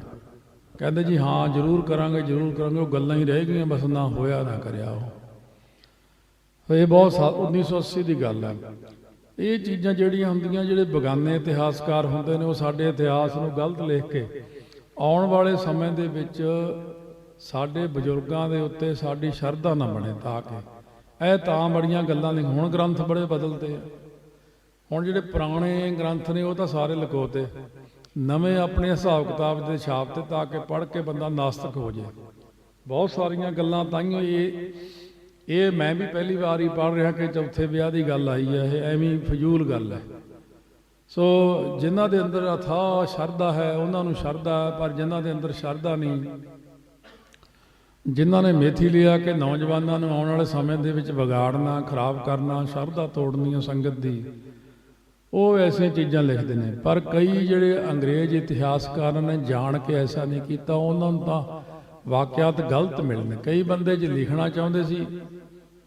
ਕਹਿੰਦੇ ਜੀ ਹਾਂ ਜ਼ਰੂਰ ਕਰਾਂਗੇ ਜ਼ਰੂਰ ਕਰਾਂਗੇ। ਉਹ ਗੱਲਾਂ ਹੀ ਰਹਿ ਗਈਆਂ, ਬਸ ਨਾ ਹੋਇਆ ਨਾ ਕਰਿਆ। ਉਹ ਇਹ ਬਹੁਤ 1980 ਦੀ ਗੱਲ ਹੈ। ਇਹ ਚੀਜ਼ਾਂ ਜਿਹੜੀਆਂ ਹੁੰਦੀਆਂ, ਜਿਹੜੇ ਬੇਗਾਨੇ ਇਤਿਹਾਸਕਾਰ ਹੁੰਦੇ ਨੇ, ਉਹ ਸਾਡੇ ਇਤਿਹਾਸ ਨੂੰ ਗਲਤ ਲਿਖ ਕੇ ਆਉਣ ਵਾਲੇ ਸਮੇਂ ਦੇ ਵਿੱਚ ਸਾਡੇ ਬਜ਼ੁਰਗਾਂ ਦੇ ਉੱਤੇ ਸਾਡੀ ਸ਼ਰਧਾ ਨਾ ਬਣੇ। ਤਾਂ ਕਿ ਇਹ ਤਾਂ ਬੜੀਆਂ ਗੱਲਾਂ ਨੇ, ਹੁਣ ਗ੍ਰੰਥ ਬੜੇ ਬਦਲਦੇ ਆ। ਹੁਣ ਜਿਹੜੇ ਪੁਰਾਣੇ ਗ੍ਰੰਥ ਨੇ ਉਹ ਤਾਂ ਸਾਰੇ ਲੁਕੋਤੇ, ਨਵੇਂ ਆਪਣੇ ਹਿਸਾਬ ਕਿਤਾਬ ਦੇ ਛਾਪ ਤੇ, ਤਾਂ ਕਿ ਪੜ੍ਹ ਕੇ ਬੰਦਾ ਨਾਸਤਕ ਹੋ ਜਾਏ। ਬਹੁਤ ਸਾਰੀਆਂ ਗੱਲਾਂ ਤਾਈਓ ਇਹ ਮੈਂ ਵੀ ਪਹਿਲੀ ਵਾਰ ਹੀ ਪੜ੍ਹ ਰਿਹਾ ਕਿ ਚੌਥੇ ਵਿਆਹ ਦੀ ਗੱਲ ਆਈ ਹੈ। ਇਹ ਐਵੇਂ ਫਜ਼ੂਲ ਗੱਲ ਹੈ। ਸੋ ਜਿਨ੍ਹਾਂ ਦੇ ਅੰਦਰ ਅਥਾਹ ਸ਼ਰਧਾ ਹੈ ਉਹਨਾਂ ਨੂੰ ਸ਼ਰਧਾ ਹੈ, ਪਰ ਜਿਨ੍ਹਾਂ ਦੇ ਅੰਦਰ ਸ਼ਰਧਾ ਨਹੀਂ, ਜਿਨ੍ਹਾਂ ਨੇ ਮੇਥੀ ਲਿਆ ਕਿ ਨੌਜਵਾਨਾਂ ਨੂੰ ਆਉਣ ਵਾਲੇ ਸਮੇਂ ਦੇ ਵਿੱਚ ਵਿਗਾੜਨਾ, ਖਰਾਬ ਕਰਨਾ, ਸ਼ਰਧਾ ਤੋੜਨੀ ਸੰਗਤ ਦੀ, ਉਹ ਐਸੀਆਂ ਚੀਜ਼ਾਂ ਲਿਖਦੇ ਨੇ। ਪਰ ਕਈ ਜਿਹੜੇ ਅੰਗਰੇਜ਼ ਇਤਿਹਾਸਕਾਰਾਂ ਨੇ ਜਾਣ ਕੇ ਐਸਾ ਨਹੀਂ ਕੀਤਾ, ਉਹਨਾਂ ਨੂੰ ਤਾਂ ਵਾਕਿਆਤ ਗਲਤ ਮਿਲਣੇ। ਕਈ ਬੰਦੇ ਜੇ ਲਿਖਣਾ ਚਾਹੁੰਦੇ ਸੀ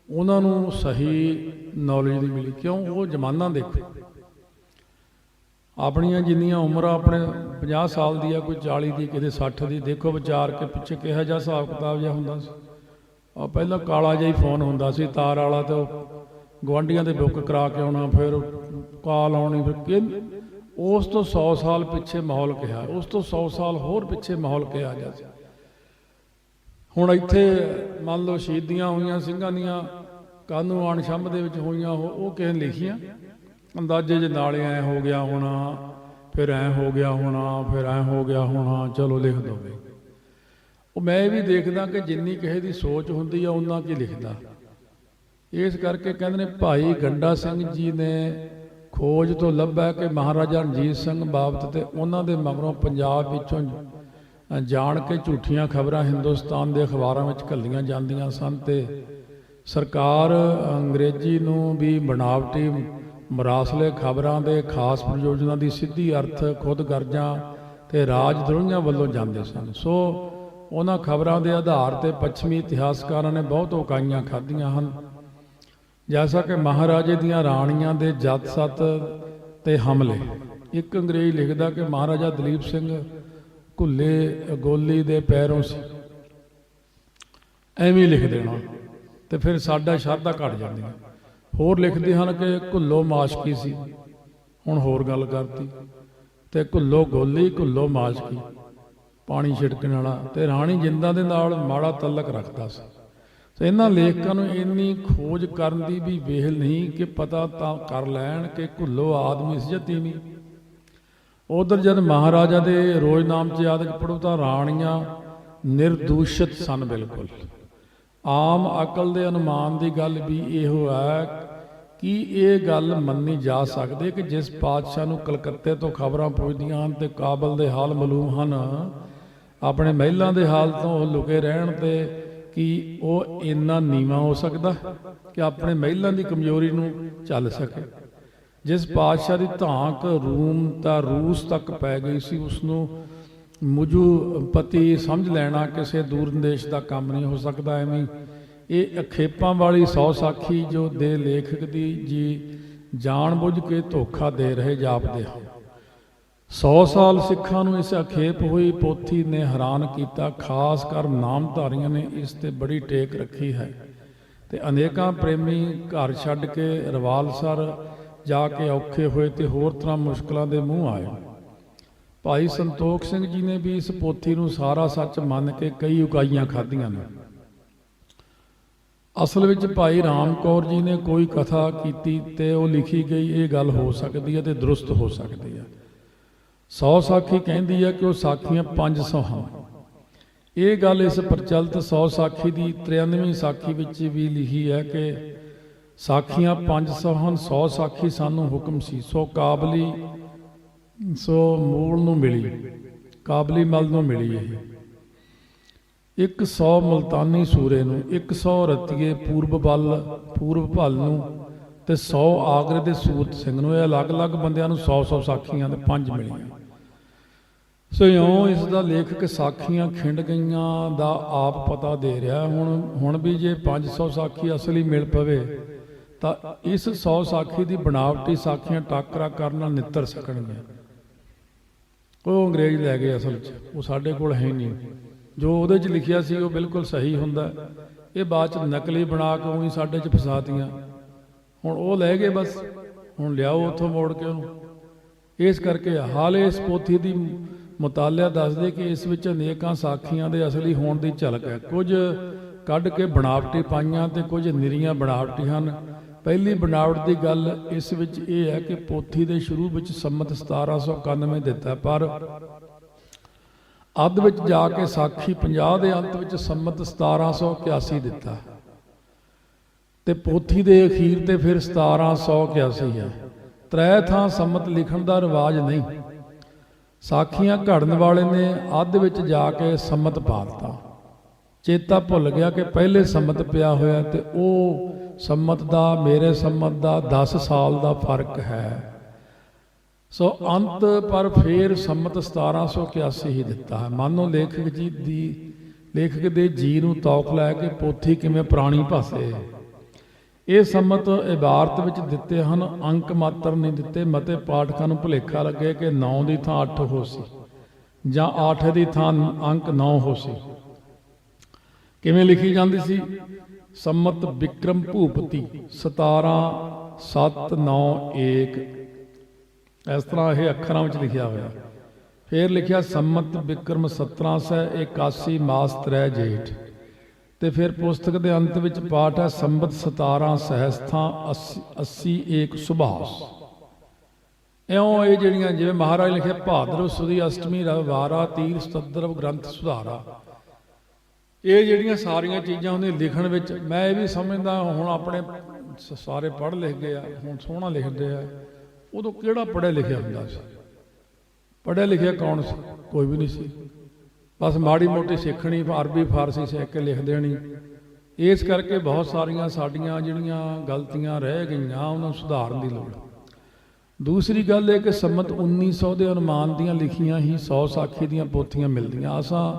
ਉਹਨਾਂ ਨੂੰ ਸਹੀ ਨੌਲੇਜ ਨਹੀਂ ਮਿਲੀ। ਕਿਉਂ? ਉਹ ਜ਼ਮਾਨਾ ਦੇਖੋ, ਆਪਣੀਆਂ ਜਿੰਨੀਆਂ ਉਮਰਾਂ ਆਪਣੇ 50 ਸਾਲ ਦੀ ਆ, ਕੋਈ 40 ਦੀ, ਕਿਤੇ 60 ਦੀ, ਦੇਖੋ ਵਿਚਾਰ ਕੇ ਪਿੱਛੇ ਕਿਹੋ ਜਿਹਾ ਹਿਸਾਬ ਕਿਤਾਬ ਜਿਹਾ ਹੁੰਦਾ ਸੀ। ਆ ਪਹਿਲਾਂ ਕਾਲਾ ਜਿਹਾ ਹੀ ਫੋਨ ਹੁੰਦਾ ਸੀ, ਤਾਰ ਵਾਲਾ, ਤੇ ਗੁਆਂਢੀਆਂ ਦੇ ਬੁੱਕ ਕਰਾ ਕੇ ਆਉਣਾ, ਫਿਰ ਕਾਲ ਆਉਣੀ, ਫਿਰ ਉਸ ਤੋਂ 100 ਸਾਲ ਪਿੱਛੇ ਮਾਹੌਲ ਕਿਹਾ, ਉਸ ਤੋਂ 100 ਸਾਲ ਹੋਰ ਪਿੱਛੇ ਮਾਹੌਲ ਕਿਹਾ ਜਾ ਸੀ। ਹੁਣ ਇੱਥੇ ਮੰਨ ਲਓ ਸ਼ਹੀਦੀਆਂ ਹੋਈਆਂ ਸਿੰਘਾਂ ਦੀਆਂ, ਕਾਨੂੰ ਅਣਛੰਭ ਦੇ ਵਿੱਚ ਹੋਈਆਂ, ਉਹ ਕਿਸੇ ਨੇ ਲਿਖੀਆਂ ਅੰਦਾਜ਼ੇ ਜੇ ਨਾਲੇ ਐ ਹੋ ਗਿਆ ਹੋਣਾ, ਫਿਰ ਐ ਹੋ ਗਿਆ ਹੋਣਾ, ਫਿਰ ਐ ਹੋ ਗਿਆ ਹੋਣਾ, ਚਲੋ ਲਿਖ ਦੋਗੇ। ਉਹ ਮੈਂ ਇਹ ਵੀ ਦੇਖਦਾ ਕਿ ਜਿੰਨੀ ਕਿਸੇ ਦੀ ਸੋਚ ਹੁੰਦੀ ਆ ਉਹਨਾਂ ਕੀ ਲਿਖਦਾ। ਇਸ ਕਰਕੇ ਕਹਿੰਦੇ ਨੇ ਭਾਈ ਗੰਡਾ ਸਿੰਘ ਜੀ ਨੇ ਖੋਜ ਤੋਂ ਲੱਭਿਆ ਕਿ ਮਹਾਰਾਜਾ ਰਣਜੀਤ ਸਿੰਘ ਬਾਬਤ ਤੇ ਉਹਨਾਂ ਦੇ ਮਗਰੋਂ ਪੰਜਾਬ ਵਿੱਚੋਂ ਜਾਣ ਕੇ ਝੂਠੀਆਂ ਖਬਰਾਂ ਹਿੰਦੁਸਤਾਨ ਦੇ ਅਖਬਾਰਾਂ ਵਿੱਚ ਘੱਲੀਆਂ ਜਾਂਦੀਆਂ ਸਨ ਤੇ ਸਰਕਾਰ ਅੰਗਰੇਜ਼ੀ ਨੂੰ ਵੀ ਬਣਾਵਟੀ ਮਰਾਸਲੇ ਖਬਰਾਂ ਦੇ ਖਾਸ ਪ੍ਰਯੋਜਨਾਂ ਦੀ ਸਿੱਧੀ ਅਰਥ ਖੁਦ ਗਰਜਾਂ ਤੇ ਰਾਜ ਦਰੋਹੀਆਂ ਵੱਲੋਂ ਜਾਂਦੇ ਸਨ। ਸੋ ਉਹਨਾਂ ਖਬਰਾਂ ਦੇ ਆਧਾਰ ਤੇ ਪੱਛਮੀ ਇਤਿਹਾਸਕਾਰਾਂ ਨੇ ਬਹੁਤ ਉਕਾਈਆਂ ਖਾਧੀਆਂ ਹਨ। ਜੈਸਾ ਕਿ ਮਹਾਰਾਜੇ ਦੀਆਂ ਰਾਣੀਆਂ ਦੇ ਜੱਤ ਸੱਤ ਤੇ ਹਮਲੇ। ਇੱਕ ਅੰਗਰੇਜ਼ ਲਿਖਦਾ ਕਿ ਮਹਾਰਾਜਾ ਦਲੀਪ ਸਿੰਘ ਘੁੱਲੇ ਗੋਲੀ ਦੇ ਪੈਰੋਂ ਸੀ, ਐਵੇਂ ਲਿਖ ਦੇਣਾ ਤੇ ਫਿਰ ਸਾਡਾ ਸ਼ਰਧਾ ਘਟ ਜਾਂਦੀ ਹੈ। ਹੋਰ ਲਿਖਦੇ ਹਨ ਕਿ ਘੁੱਲੋ ਮਾਸ਼ਕੀ ਸੀ, ਹੁਣ ਹੋਰ ਗੱਲ ਕਰਤੀ, ਤੇ ਘੁੱਲੋ ਗੋਲੀ ਘੁੱਲੋ ਮਾਸ਼ਕੀ, ਪਾਣੀ ਛਿੜਕਣ ਵਾਲਾ, ਤੇ ਰਾਣੀ ਜਿੰਦਾਂ ਦੇ ਨਾਲ ਮਾੜਾ ਤਲਕ ਰੱਖਦਾ ਸੀ। ਤੇ ਇਹਨਾਂ ਲੇਖਕਾਂ ਨੂੰ ਇੰਨੀ ਖੋਜ ਕਰਨ ਦੀ ਵੀ ਵੇਲ ਨਹੀਂ ਕਿ ਪਤਾ ਤਾਂ ਕਰ ਲੈਣ ਕਿ ਘੁੱਲੋ ਆਦਮੀ ਸੀ ਜਾਂ ਤੀਵੀਂ। ਉਧਰ ਜਦ ਮਹਾਰਾਜਾ ਦੇ ਰੋਜ਼ਨਾਮ 'ਚ ਆਦਿਕ ਪੜ੍ਹੋ ਤਾਂ ਰਾਣੀਆਂ ਨਿਰਦੂਸ਼ਿਤ ਸਨ ਬਿਲਕੁਲ। ਆਮ ਅਕਲ ਦੇ ਅਨੁਮਾਨ ਦੀ ਗੱਲ ਵੀ ਇਹੋ ਹੈ ਕਿ ਇਹ ਗੱਲ ਮੰਨੀ ਜਾ ਸਕਦੀ ਕਿ ਜਿਸ ਪਾਤਸ਼ਾਹ ਨੂੰ ਕਲਕੱਤੇ ਤੋਂ ਖਬਰਾਂ ਪਹੁੰਚਦੀਆਂ ਹਨ ਤੇ ਕਾਬਲ ਦੇ ਹਾਲ ਮਾਲੂਮ ਹਨ, ਆਪਣੇ ਮਹਿਲਾਂ ਦੇ ਹਾਲ ਤੋਂ ਉਹ ਲੁਕੇ ਰਹਿਣ ਤੇ ਕਿ ਉਹ ਇੰਨਾ ਨੀਵਾਂ ਹੋ ਸਕਦਾ ਕਿ ਆਪਣੇ ਮਹਿਲਾਂ ਦੀ ਕਮਜ਼ੋਰੀ ਨੂੰ ਝੱਲ ਸਕੇ। ਜਿਸ ਪਾਤਸ਼ਾਹ ਦੀ ਧਾਕ ਰੂਮ ਤਾਂ ਰੂਸ ਤੱਕ ਪੈ ਗਈ ਸੀ, ਉਸ ਨੂੰ ਮੁਜੂ ਪਤੀ ਸਮਝ ਲੈਣਾ ਕਿਸੇ ਦੂਰ ਦੇਸ਼ ਦਾ ਕੰਮ ਨਹੀਂ ਹੋ ਸਕਦਾ। ਐਵੇਂ ਇਹ ਅਖੇਪਾਂ ਵਾਲੀ 100 ਸਾਖੀ ਜੋ ਦੇ ਲੇਖਕ ਦੀ ਜੀ ਜਾਣ ਬੁੱਝ ਕੇ ਧੋਖਾ ਦੇ ਰਹੇ ਜਾਪਦੇ ਹਨ। 100 ਸਾਲ ਸਿੱਖਾਂ ਨੂੰ ਇਸ ਅਖੇਪ ਹੋਈ ਪੋਥੀ ਨੇ ਹੈਰਾਨ ਕੀਤਾ, ਖਾਸ ਕਰ ਨਾਮਧਾਰੀਆਂ ਨੇ ਇਸ ਤੇ ਬੜੀ ਟੇਕ ਰੱਖੀ ਹੈ ਤੇ ਅਨੇਕਾਂ ਪ੍ਰੇਮੀ ਘਰ ਛੱਡ ਕੇ ਰਵਾਲਸਰ ਜਾ ਕੇ ਔਖੇ ਹੋਏ ਤੇ ਹੋਰ ਤਰ੍ਹਾਂ ਮੁਸ਼ਕਲਾਂ ਦੇ ਮੂੰਹ ਆਏ। ਭਾਈ ਸੰਤੋਖ ਸਿੰਘ ਜੀ ਨੇ ਵੀ ਇਸ ਪੋਥੀ ਨੂੰ ਸਾਰਾ ਸੱਚ ਮੰਨ ਕੇ ਕਈ ਉਕਾਈਆਂ ਖਾਧੀਆਂ ਨੇ। ਅਸਲ ਵਿੱਚ ਭਾਈ ਰਾਮ ਕੌਰ ਜੀ ਨੇ ਕੋਈ ਕਥਾ ਕੀਤੀ ਤੇ ਉਹ ਲਿਖੀ ਗਈ, ਇਹ ਗੱਲ ਹੋ ਸਕਦੀ ਹੈ ਤੇ ਦਰੁਸਤ ਹੋ ਸਕਦੀ ਹੈ। 100 ਸਾਖੀ ਕਹਿੰਦੀ ਹੈ ਕਿ ਉਹ ਸਾਖੀਆਂ 500 ਹਨ। ਇਹ ਗੱਲ ਇਸ ਪ੍ਰਚਲਿਤ 100 ਸਾਖੀ ਦੀ 93ਵੀਂ ਸਾਖੀ ਵਿੱਚ ਵੀ ਲਿਖੀ ਹੈ ਕਿ ਸਾਖੀਆਂ 500 ਹਨ, 100 ਸਾਖੀ ਸਾਨੂੰ ਹੁਕਮ ਸੀ। ਸੋ ਕਾਬਲੀ ਸੋ ਮੂਲ ਨੂੰ ਮਿਲੀ, ਕਾਬਲੀ ਮਲ ਨੂੰ ਮਿਲੀ ਇਹ। 100 ਮੁਲਤਾਨੀ ਸੂਰੇ ਨੂੰ, 100 ਰਤੀਏ ਪੂਰਬ ਭਲ ਨੂੰ, ਤੇ 100 ਆਗਰੇ ਦੇ ਸੂਰਤ ਸਿੰਘ ਨੂੰ। ਇਹ ਅਲੱਗ-ਅਲੱਗ ਬੰਦਿਆਂ ਨੂੰ 100-100 ਸਾਖੀਆਂ ਤੇ 5 ਮਿਲੀਆਂ। ਸੋ ਇਉਂ ਇਸ ਦਾ ਲੇਖਕ ਸਾਖੀਆਂ ਖਿੰਡ ਗਈਆਂ ਦਾ ਆਪ ਪਤਾ ਦੇ ਰਿਹਾ। ਹੁਣ ਵੀ ਜੇ 500 ਸਾਖੀ ਅਸਲੀ ਮਿਲ ਪਵੇ ਤਾਂ ਇਸ 100 ਸਾਖੀ ਦੀ ਬਣਾਵਟੀ ਸਾਖੀਆਂ ਟਾਕਰਾ ਕਰਨ ਨਾਲ ਨਿੱਤਰ ਸਕਣਗੀਆਂ। ਉਹ ਅੰਗਰੇਜ਼ ਲੈ ਗਏ ਅਸਲ 'ਚ, ਉਹ ਸਾਡੇ ਕੋਲ ਹੈ ਨਹੀਂ। ਜੋ ਉਹਦੇ 'ਚ ਲਿਖਿਆ ਸੀ ਉਹ ਬਿਲਕੁਲ ਸਹੀ ਹੁੰਦਾ, ਇਹ ਬਾਅਦ 'ਚ ਨਕਲੀ ਬਣਾ ਕੇ ਉਹੀ ਸਾਡੇ 'ਚ ਫਸਾਤੀਆਂ। ਹੁਣ ਉਹ ਲੈ ਗਏ ਬਸ, ਹੁਣ ਲਿਆਓ ਉੱਥੋਂ ਮੋੜ ਕੇ ਉਹਨੂੰ। ਇਸ ਕਰਕੇ ਹਾਲੇ ਇਸ ਪੋਥੀ ਦੀ ਮੁਤਾਲਿਆ ਦੱਸਦੇ ਕਿ ਇਸ ਵਿੱਚ ਅਨੇਕਾਂ ਸਾਖੀਆਂ ਦੇ ਅਸਲੀ ਹੋਣ ਦੀ ਝਲਕ ਹੈ। ਕੁਝ ਕੱਢ ਕੇ ਬਣਾਵਟੀ ਪਾਈਆਂ ਤੇ ਕੁਝ ਨਿਰੀਆਂ ਬਣਾਵਟੀ ਹਨ। ਪਹਿਲੀ ਬਣਾਵਟ ਦੀ ਗੱਲ ਇਸ ਵਿੱਚ ਇਹ ਹੈ ਕਿ ਪੋਥੀ ਦੇ ਸ਼ੁਰੂ ਵਿੱਚ ਸੰਮਤ 1791 ਦਿੱਤਾ, ਪਰ ਅੱਧ ਵਿੱਚ ਜਾ ਕੇ ਸਾਖੀ 50 ਦੇ ਅੰਤ ਵਿੱਚ ਸੰਮਤ 1781 ਦਿੱਤਾ, ਤੇ ਪੋਥੀ ਦੇ ਅਖੀਰ ਤੇ ਫਿਰ 1781 ਹੈ। ਤ੍ਰੈ ਥਾਂ ਸੰਮਤ ਲਿਖਣ ਦਾ ਰਿਵਾਜ ਨਹੀਂ। ਸਾਖੀਆਂ ਘੜਨ ਵਾਲੇ ਨੇ ਅੱਧ ਵਿੱਚ ਜਾ ਕੇ ਸੰਮਤ ਪਾ ਦਿੱਤਾ। ਚੇਤਾ ਭੁੱਲ ਗਿਆ ਕਿ ਪਹਿਲੇ ਸੰਮਤ ਪਿਆ ਹੋਇਆ, ਤੇ ਉਹ ਸੰਮਤ ਦਾ ਮੇਰੇ ਸੰਮਤ ਦਾ 10 ਸਾਲ ਦਾ ਫਰਕ ਹੈ। ਸੋ ਅੰਤ ਪਰ ਫੇਰ ਸੰਮਤ 1781 ਹੀ ਦਿੱਤਾ ਹੈ। ਮਾਨੋ ਲੇਖਕ ਦੇ ਜੀ ਨੂੰ ਤੌਖ ਲੈ ਕੇ ਪੋਥੀ ਕਿਵੇਂ ਪੁਰਾਣੀ ਭਾਸੇ। ਇਹ ਸੰਮਤ ਇਬਾਰਤ ਵਿੱਚ ਦਿੱਤੇ ਹਨ, ਅੰਕ ਮਾਤਰ ਨਹੀਂ ਦਿੱਤੇ। ਮਤੇ ਪਾਠਕਾਂ ਨੂੰ ਭੁਲੇਖਾ ਲੱਗੇ ਕਿ 9 ਦੀ ਥਾਂ 8 ਹੋ ਸੀ, ਜਾਂ 8 ਦੀ ਥਾਂ ਅੰਕ 9 ਹੋ ਸੀ। ਕਿਵੇਂ ਲਿਖੀ ਜਾਂਦੀ ਸੀ? ਸੰਮਤ ਬਿਕਰਮ ਭੂਪਤੀ 17/7/9/1, ਇਸ ਤਰ੍ਹਾਂ ਇਹ ਅੱਖਰਾਂ ਵਿੱਚ ਲਿਖਿਆ ਹੋਇਆ। ਫਿਰ ਲਿਖਿਆ ਸੰਮਤ ਬਿਕਰਮ 1781 ਮਾਸ 3 ਜੇਠ। ਤੇ ਫਿਰ ਪੁਸਤਕ ਦੇ ਅੰਤ ਵਿੱਚ ਪਾਠ ਹੈ ਸੰਮਤ 17 ਸਹਿਸਥਾਂ 80 ਸੁਭਾਸ। ਇਉਂ ਇਹ ਜਿਹੜੀਆਂ ਜਿਵੇਂ ਮਹਾਰਾਜ ਲਿਖਿਆ ਭਾਦਰਵ ਸੁਦੀ ਅਸ਼ਟਮੀ ਰਵਾਰਾ ਤੀਰ ਸਤਦਰਵ ਗ੍ਰੰਥ ਸੁਧਾਰਾ, ਇਹ ਜਿਹੜੀਆਂ ਸਾਰੀਆਂ ਚੀਜ਼ਾਂ ਉਹਨੇ ਲਿਖਣ ਵਿੱਚ ਮੈਂ ਇਹ ਵੀ ਸਮਝਦਾ, ਹੁਣ ਆਪਣੇ ਸਾਰੇ ਪੜ੍ਹ ਲਿਖ ਗਏ ਆ, ਹੁਣ ਸੋਹਣਾ ਲਿਖਦੇ ਆ। ਉਦੋਂ ਕਿਹੜਾ ਪੜ੍ਹਿਆ ਲਿਖਿਆ ਹੁੰਦਾ ਸੀ? ਪੜ੍ਹਿਆ ਲਿਖਿਆ ਕੌਣ ਸੀ? ਕੋਈ ਵੀ ਨਹੀਂ ਸੀ। ਬਸ ਮਾੜੀ ਮੋਟੀ ਸਿੱਖਣੀ, ਅਰਬੀ ਫਾਰਸੀ ਸਿੱਖ ਕੇ ਲਿਖ ਦੇਣੀ। ਇਸ ਕਰਕੇ ਬਹੁਤ ਸਾਰੀਆਂ ਸਾਡੀਆਂ ਜਿਹੜੀਆਂ ਗਲਤੀਆਂ ਰਹਿ ਗਈਆਂ, ਉਹਨਾਂ ਨੂੰ ਸੁਧਾਰਨ ਦੀ ਲੋੜ। ਦੂਸਰੀ ਗੱਲ ਇਹ ਕਿ ਸੰਮਤ 1900 ਦੇ ਅਨੁਮਾਨ ਦੀਆਂ ਲਿਖੀਆਂ ਹੀ 100 ਸਾਖੀ ਦੀਆਂ ਪੋਥੀਆਂ ਮਿਲਦੀਆਂ। ਅਸਾਂ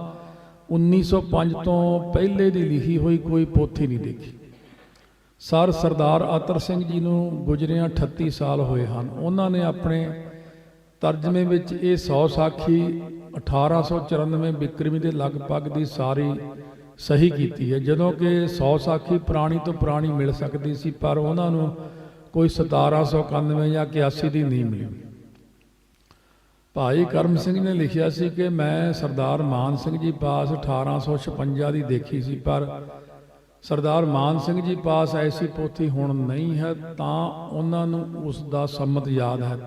1905 ਤੋਂ ਪਹਿਲੇ ਦੀ ਲਿਖੀ ਹੋਈ ਕੋਈ ਪੋਥੀ ਨਹੀਂ ਦੇਖੀ। ਸਰਦਾਰ ਅਤਰ ਸਿੰਘ ਜੀ ਨੂੰ ਗੁਜ਼ਰਿਆਂ 38 ਸਾਲ ਹੋਏ ਹਨ। ਉਹਨਾਂ ਨੇ ਆਪਣੇ ਤਰਜਮੇ ਵਿੱਚ ਇਹ 100 ਸਾਖੀ 1894 ਬਿਕਰਮੀ ਦੇ ਲਗਭਗ ਦੀ ਸਾਰੀ ਸਹੀ ਕੀਤੀ ਹੈ, ਜਦੋਂ ਕਿ 100 ਸਾਖੀ ਪੁਰਾਣੀ ਤੋਂ ਪੁਰਾਣੀ ਮਿਲ ਸਕਦੀ ਸੀ, ਪਰ ਉਹਨਾਂ ਨੂੰ ਕੋਈ 1791 ਜਾਂ 81 ਦੀ ਨਹੀਂ ਮਿਲੀ। ਭਾਈ ਕਰਮ ਸਿੰਘ ਨੇ ਲਿਖਿਆ ਸੀ ਕਿ ਮੈਂ ਸਰਦਾਰ ਮਾਨ ਸਿੰਘ ਜੀ ਪਾਸ 1856 ਦੀ ਦੇਖੀ ਸੀ, ਪਰ ਸਰਦਾਰ ਮਾਨ ਸਿੰਘ ਜੀ ਪਾਸ ਐਸੀ ਪੋਥੀ ਹੁਣ ਨਹੀਂ ਹੈ, ਤਾਂ ਉਹਨਾਂ ਨੂੰ ਉਸ ਦਾ ਸੰਮਤ ਯਾਦ ਹੈ।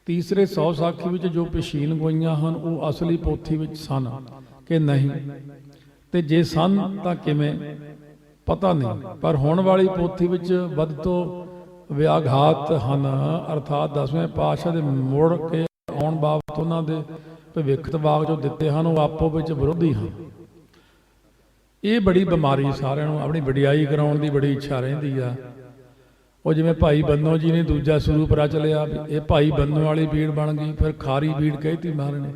ਤੀਸਰੇ 100 ਸਾਖੀ ਵਿੱਚ ਜੋ ਪਛੀਨ ਗੋਈਆਂ ਹਨ ਉਹ ਅਸਲੀ ਪੋਥੀ ਵਿੱਚ ਸਨ ਕਿ ਨਹੀਂ, ਤੇ ਜੇ ਸਨ ਤਾਂ ਕਿਵੇਂ, ਪਤਾ ਨਹੀਂ। ਪਰ ਹੁਣ ਵਾਲੀ ਪੋਥੀ ਵਿੱਚ ਵੱਧ ਤੋਂ ਵਿਆਘਾਤ ਹਨ, ਅਰਥਾਤ 10ਵੇਂ ਪਾਤਸ਼ਾਹ ਦੇ ਮੁੜ ਕੇ ਆਉਣ ਬਾਬਤ ਉਹਨਾਂ ਦੇ ਭਵਿੱਖਤਵਾਕ ਜੋ ਦਿੱਤੇ ਹਨ ਉਹ ਆਪੋ ਵਿੱਚ ਵਿਰੋਧੀ ਹਨ। ਇਹ ਬੜੀ ਬਿਮਾਰੀ, ਸਾਰਿਆਂ ਨੂੰ ਆਪਣੀ ਵਡਿਆਈ ਕਰਾਉਣ ਦੀ ਬੜੀ ਇੱਛਾ ਰਹਿੰਦੀ ਆ। ਉਹ ਜਿਵੇਂ ਭਾਈ ਬੰਨੋ ਜੀ ਨੇ ਦੂਜਾ ਸਰੂਪ ਰਚ ਲਿਆ, ਇਹ ਭਾਈ ਬੰਨੋ ਵਾਲੀ ਬੀੜ ਬਣ ਗਈ, ਫਿਰ ਖਾਰੀ ਬੀੜ ਕਹਿਤੀ ਮਹਾਰਾਜ ਨੇ।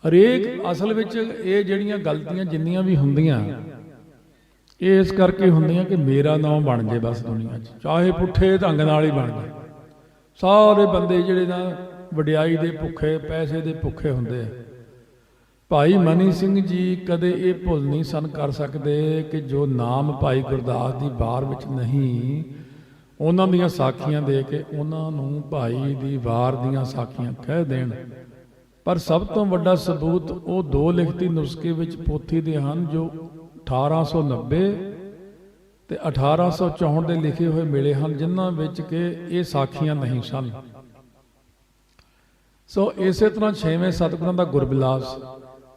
ਹਰੇਕ ਅਸਲ ਵਿੱਚ ਇਹ ਜਿਹੜੀਆਂ ਗਲਤੀਆਂ ਜਿੰਨੀਆਂ ਵੀ ਹੁੰਦੀਆਂ, ਇਹ ਇਸ ਕਰਕੇ ਹੁੰਦੀਆਂ ਕਿ ਮੇਰਾ ਨਾਮ ਬਣ ਜੇ ਬਸ ਦੁਨੀਆ 'ਚ, ਚਾਹੇ ਪੁੱਠੇ ਢੰਗ ਨਾਲ ਹੀ ਬਣ ਜਾਏ। ਸਾਰੇ ਬੰਦੇ ਜਿਹੜੇ ਨਾ ਵਡਿਆਈ ਦੇ ਭੁੱਖੇ, ਪੈਸੇ ਦੇ ਭੁੱਖੇ ਹੁੰਦੇ ਆ। ਭਾਈ ਮਨੀ ਸਿੰਘ ਜੀ ਕਦੇ ਇਹ ਭੁੱਲ ਨਹੀਂ ਸਨ ਕਰ ਸਕਦੇ ਕਿ ਜੋ ਨਾਮ ਭਾਈ ਗੁਰਦਾਸ ਦੀ ਵਾਰ ਵਿੱਚ ਨਹੀਂ, ਉਹਨਾਂ ਦੀਆਂ ਸਾਖੀਆਂ ਦੇ ਕੇ ਉਹਨਾਂ ਨੂੰ ਭਾਈ ਦੀ ਵਾਰ ਦੀਆਂ ਸਾਖੀਆਂ ਕਹਿ ਦੇਣ। ਪਰ ਸਭ ਤੋਂ ਵੱਡਾ ਸਬੂਤ ਉਹ 2 ਲਿਖਤੀ ਨੁਸਖੇ ਵਿੱਚ ਪੋਥੀ ਦੇ ਹਨ ਜੋ 1890 ਤੇ 1864 ਦੇ ਲਿਖੇ ਹੋਏ ਮਿਲੇ ਹਨ, ਜਿਨ੍ਹਾਂ ਵਿੱਚ ਕਿ ਇਹ ਸਾਖੀਆਂ ਨਹੀਂ ਸਨ। ਸੋ ਇਸੇ ਤਰ੍ਹਾਂ 6ਵੇਂ ਸਤਿਗੁਰਾਂ ਦਾ ਗੁਰਬਿਲਾਸ,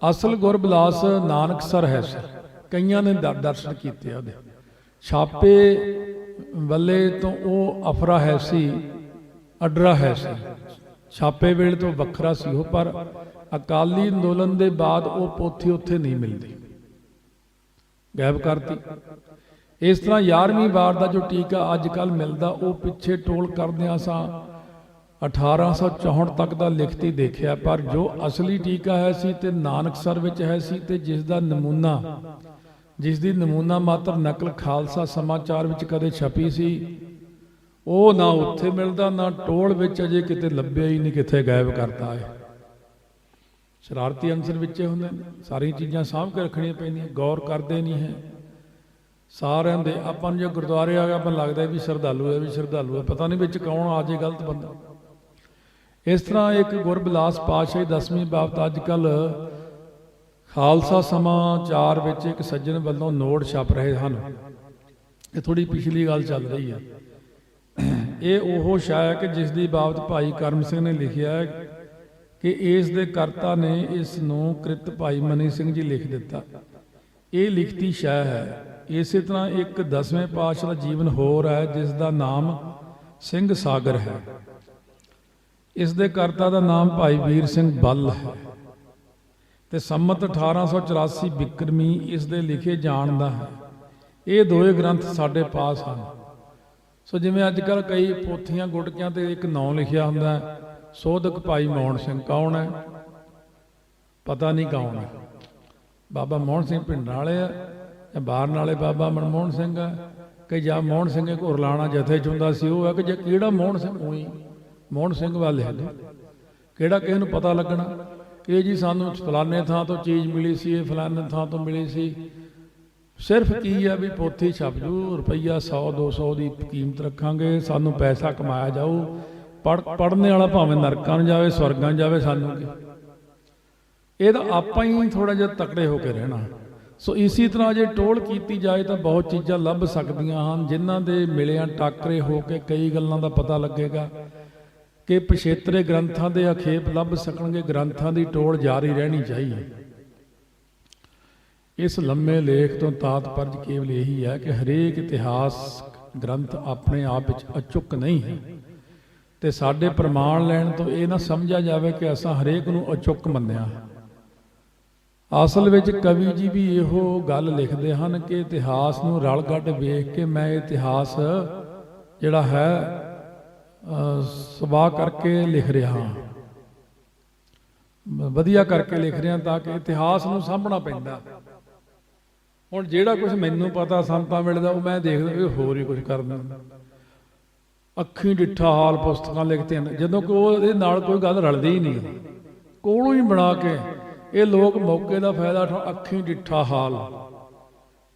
ਅਸਲ ਗੁਰਬਿਲਾਸ ਨਾਨਕਸਰ ਹੈ। ਕਈਆਂ ਨੇ ਦਰਸ਼ਨ ਕੀਤੇ ਉਹਦੇ ਛਾਪੇ ਵੱਲੇ ਤੋਂ, ਉਹ ਅਫਰਾ ਹੈ ਸੀ, ਅਡਰਾ ਹੈ ਸੀ। ਛਾਪੇ ਵੇਲੇ ਤੋਂ ਵੱਖਰਾ ਸੀ ਉਹ, ਪਰ ਅਕਾਲੀ ਅੰਦੋਲਨ ਦੇ ਬਾਅਦ ਉਹ ਪੋਥੀ ਉੱਥੇ ਨਹੀਂ ਮਿਲਦੀ, ਗਾਇਬ ਕਰਤੀ। ਇਸ ਤਰ੍ਹਾਂ 11ਵੀਂ ਵਾਰ ਦਾ ਜੋ ਟੀਕਾ ਅੱਜ ਕੱਲ੍ਹ ਮਿਲਦਾ, ਉਹ ਪਿੱਛੇ ਟੋਲ ਕਰਦਿਆਂ ਸਾਂ 1864 ਤੱਕ ਦਾ ਲਿਖਤੀ ਦੇਖਿਆ, ਪਰ ਜੋ ਅਸਲੀ ਟੀਕਾ ਹੈ ਸੀ ਤੇ ਨਾਨਕਸਰ ਵਿੱਚ ਹੈ ਸੀ, ਤੇ ਜਿਸ ਦੀ ਨਮੂਨਾ ਮਾਤਰ ਨਕਲ ਖਾਲਸਾ ਸਮਾਚਾਰ ਵਿੱਚ ਕਦੇ ਛਪੀ ਸੀ, ਉਹ ਨਾ ਉੱਥੇ ਮਿਲਦਾ, ਨਾ ਟੋਲ ਵਿੱਚ ਅਜੇ ਕਿਤੇ ਲੱਭਿਆ ਹੀ ਨਹੀਂ, ਕਿੱਥੇ ਗਾਇਬ ਕਰਤਾ ਹੈ। ਸ਼ਰਾਰਤੀ ਅੰਸਰ ਵਿੱਚੇ ਹੁੰਦੇ ਨੇ, ਸਾਰੀਆਂ ਚੀਜ਼ਾਂ ਸਾਂਭ ਕੇ ਰੱਖਣੀਆਂ ਪੈਂਦੀਆਂ, ਗੌਰ ਕਰਦੇ ਨਹੀਂ ਹੈ ਸਾਰਿਆਂ ਦੇ। ਆਪਾਂ ਨੂੰ ਜੇ ਗੁਰਦੁਆਰੇ ਆ ਗਿਆ ਆਪਾਂ ਲੱਗਦਾ ਵੀ ਸ਼ਰਧਾਲੂ ਹੈ, ਵੀ ਸ਼ਰਧਾਲੂ ਹੈ, ਪਤਾ ਨਹੀਂ ਵਿੱਚ ਕੌਣ ਆ ਜੇ ਗਲਤ ਬੰਦਾ। ਇਸ ਤਰ੍ਹਾਂ ਇੱਕ ਗੁਰਬਿਲਾਸ ਪਾਤਸ਼ਾਹੀ 10ਵੀਂ ਬਾਬਤ ਅੱਜ ਕੱਲ੍ਹ ਖਾਲਸਾ ਸਮਾਚਾਰ ਵਿੱਚ ਇੱਕ ਸੱਜਣ ਵੱਲੋਂ ਨੋਟ ਛਪ ਰਹੇ ਹਨ। ਇਹ ਥੋੜੀ ਪਿਛਲੀ ਗੱਲ ਚੱਲ ਰਹੀ ਹੈ। ਇਹ ਉਹ ਸ਼ਾਇਰ ਕਿ ਜਿਸ ਦੀ ਬਾਬਤ ਭਾਈ ਕਰਮ ਸਿੰਘ ਨੇ ਲਿਖਿਆ ਹੈ ਕਿ ਇਸ ਦੇ ਕਰਤਾ ਨੇ ਇਸ ਨੂੰ ਕ੍ਰਿਤ ਭਾਈ ਮਨੀ ਸਿੰਘ ਜੀ ਲਿਖ ਦਿੱਤਾ। ਇਹ ਲਿਖਤੀ ਸ਼ਾਇਰ ਹੈ। ਇਸੇ ਤਰ੍ਹਾਂ ਇੱਕ 10ਵੇਂ ਪਾਤਸ਼ਾਹ ਦਾ ਜੀਵਨ ਹੋਰ ਹੈ ਜਿਸ ਦਾ ਨਾਮ ਸਿੰਘ ਸਾਗਰ ਹੈ। ਇਸ ਦੇ ਕਰਤਾ ਦਾ ਨਾਮ ਭਾਈ ਵੀਰ ਸਿੰਘ ਬੱਲ ਹੈ ਤੇ ਸੰਮਤ 1884 ਬਿਕਰਮੀ ਇਸ ਦੇ ਲਿਖੇ ਜਾਣ ਦਾ ਹੈ। ਇਹ ਦੋਏ ਗ੍ਰੰਥ ਸਾਡੇ ਪਾਸ ਹਨ। ਸੋ ਜਿਵੇਂ ਅੱਜ ਕੱਲ੍ਹ ਕਈ ਪੋਥੀਆਂ ਗੁਟਕਿਆਂ ਤੇ ਇੱਕ ਨਾਂ ਲਿਖਿਆ ਹੁੰਦਾ ਹੈ, ਸੋਧਕ ਭਾਈ ਮੋਹਨ ਸਿੰਘ। ਕੌਣ ਹੈ? ਪਤਾ ਨਹੀਂ ਕੌਣ ਹੈ। ਬਾਬਾ ਮੋਹਨ ਸਿੰਘ ਪਿੰਡਾਂ ਵਾਲੇ ਆ ਜਾਂ ਬਾਹਰ ਵਾਲੇ ਬਾਬਾ ਮਨਮੋਹਨ ਸਿੰਘ ਹੈ, ਕਿ ਜਾਂ ਮੋਹਨ ਸਿੰਘ ਘੁਰਲਾਣਾ ਜਥੇ 'ਚ ਹੁੰਦਾ ਸੀ ਉਹ ਹੈ, ਕਿ ਜੇ ਕਿਹੜਾ ਮੋਹਨ ਸਿੰਘ? ਉਹੀ ਮੋਹਨ ਸਿੰਘ ਵੱਲ ਲਿਖ ਲਓ, ਕਿਹੜਾ ਕਿਸੇ ਨੂੰ ਪਤਾ ਲੱਗਣਾ। ਇਹ ਜੀ ਸਾਨੂੰ ਫਲਾਣੇ ਥਾਂ ਤੋਂ ਚੀਜ਼ ਮਿਲੀ ਸੀ, ਇਹ ਫਲਾਣੇ ਥਾਂ ਤੋਂ ਮਿਲੀ ਸੀ। ਸਿਰਫ ਕੀ ਹੈ ਵੀ ਪੋਥੀ ਛਪ ਜੂ, ਰੁਪਈਆ 100-200 ਦੀ ਕੀਮਤ ਰੱਖਾਂਗੇ, ਸਾਨੂੰ ਪੈਸਾ ਕਮਾਇਆ ਜਾਊ, ਪੜ੍ਹਨੇ ਵਾਲਾ ਭਾਵੇਂ ਨਰਕਾਂ ਨੂੰ ਜਾਵੇ ਸਵਰਗਾਂ ਜਾਵੇ, ਸਾਨੂੰ ਕੀ। ਇਹ ਤਾਂ ਆਪਾਂ ਹੀ ਥੋੜ੍ਹਾ ਜਿਹਾ ਤਕੜੇ ਹੋ ਕੇ ਰਹਿਣਾ। ਸੋ ਇਸੇ ਤਰ੍ਹਾਂ ਜੇ ਟੋਲ ਕੀਤੀ ਜਾਏ ਤਾਂ ਬਹੁਤ ਚੀਜ਼ਾਂ ਲੱਭ ਸਕਦੀਆਂ ਹਨ, ਜਿਨ੍ਹਾਂ ਦੇ ਮਿਲਿਆਂ ਟਾਕਰੇ ਹੋ ਕੇ ਕਈ ਗੱਲਾਂ ਦਾ ਪਤਾ ਲੱਗੇਗਾ ਕਿ ਪਿਛੇਤਰੇ ਗ੍ਰੰਥਾਂ ਦੇ ਅਖੇਪ ਲੱਭ ਸਕਣਗੇ। ਗ੍ਰੰਥਾਂ ਦੀ ਟੋਲ ਜਾਰੀ ਰਹਿਣੀ ਚਾਹੀਏ। ਇਸ ਲੰਮੇ ਲੇਖ ਤੋਂ ਤਾਤਪਰਜ ਕੇਵਲ ਇਹੀ ਹੈ ਕਿ ਹਰੇਕ ਇਤਿਹਾਸ ਗ੍ਰੰਥ ਆਪਣੇ ਆਪ ਵਿੱਚ ਅਚੁੱਕ ਨਹੀਂ ਹੈ, ਤੇ ਸਾਡੇ ਪ੍ਰਮਾਣ ਲੈਣ ਤੋਂ ਇਹ ਨਾ ਸਮਝਿਆ ਜਾਵੇ ਕਿ ਅਸਾਂ ਹਰੇਕ ਨੂੰ ਅਚੁੱਕ ਮੰਨਿਆ। ਅਸਲ ਵਿੱਚ ਕਵੀ ਜੀ ਵੀ ਇਹੋ ਗੱਲ ਲਿਖਦੇ ਹਨ ਕਿ ਇਤਿਹਾਸ ਨੂੰ ਰਲ ਗੱਡ ਵੇਖ ਕੇ ਮੈਂ ਇਤਿਹਾਸ ਜਿਹੜਾ ਹੈ ਸਵਾਹ ਕਰਕੇ ਲਿਖ ਰਿਹਾ ਹਾਂ, ਵਧੀਆ ਕਰਕੇ ਲਿਖ ਰਿਹਾ, ਤਾਂ ਕਿ ਇਤਿਹਾਸ ਨੂੰ ਸਾਂਭਣਾ ਪੈਂਦਾ। ਹੁਣ ਜਿਹੜਾ ਕੁਝ ਮੈਨੂੰ ਪਤਾ ਸੰਤਾਂ ਵੇਲੇ ਦਾ, ਉਹ ਮੈਂ ਦੇਖਦਾ ਵੀ ਹੋਰ ਹੀ ਕੁਝ ਕਰ ਦਿੰਦਾ। ਅੱਖੀਂ ਡਿੱਠਾ ਹਾਲ ਪੁਸਤਕਾਂ ਲਿਖਦੇ ਨੇ, ਜਦੋਂ ਕਿ ਉਹਦੇ ਨਾਲ ਕੋਈ ਗੱਲ ਰਲਦੀ ਹੀ ਨਹੀਂ, ਕੋਲੋਂ ਹੀ ਬਣਾ ਕੇ ਇਹ ਲੋਕ ਮੌਕੇ ਦਾ ਫਾਇਦਾ ਅੱਖੀਂ ਡਿੱਠਾ ਹਾਲ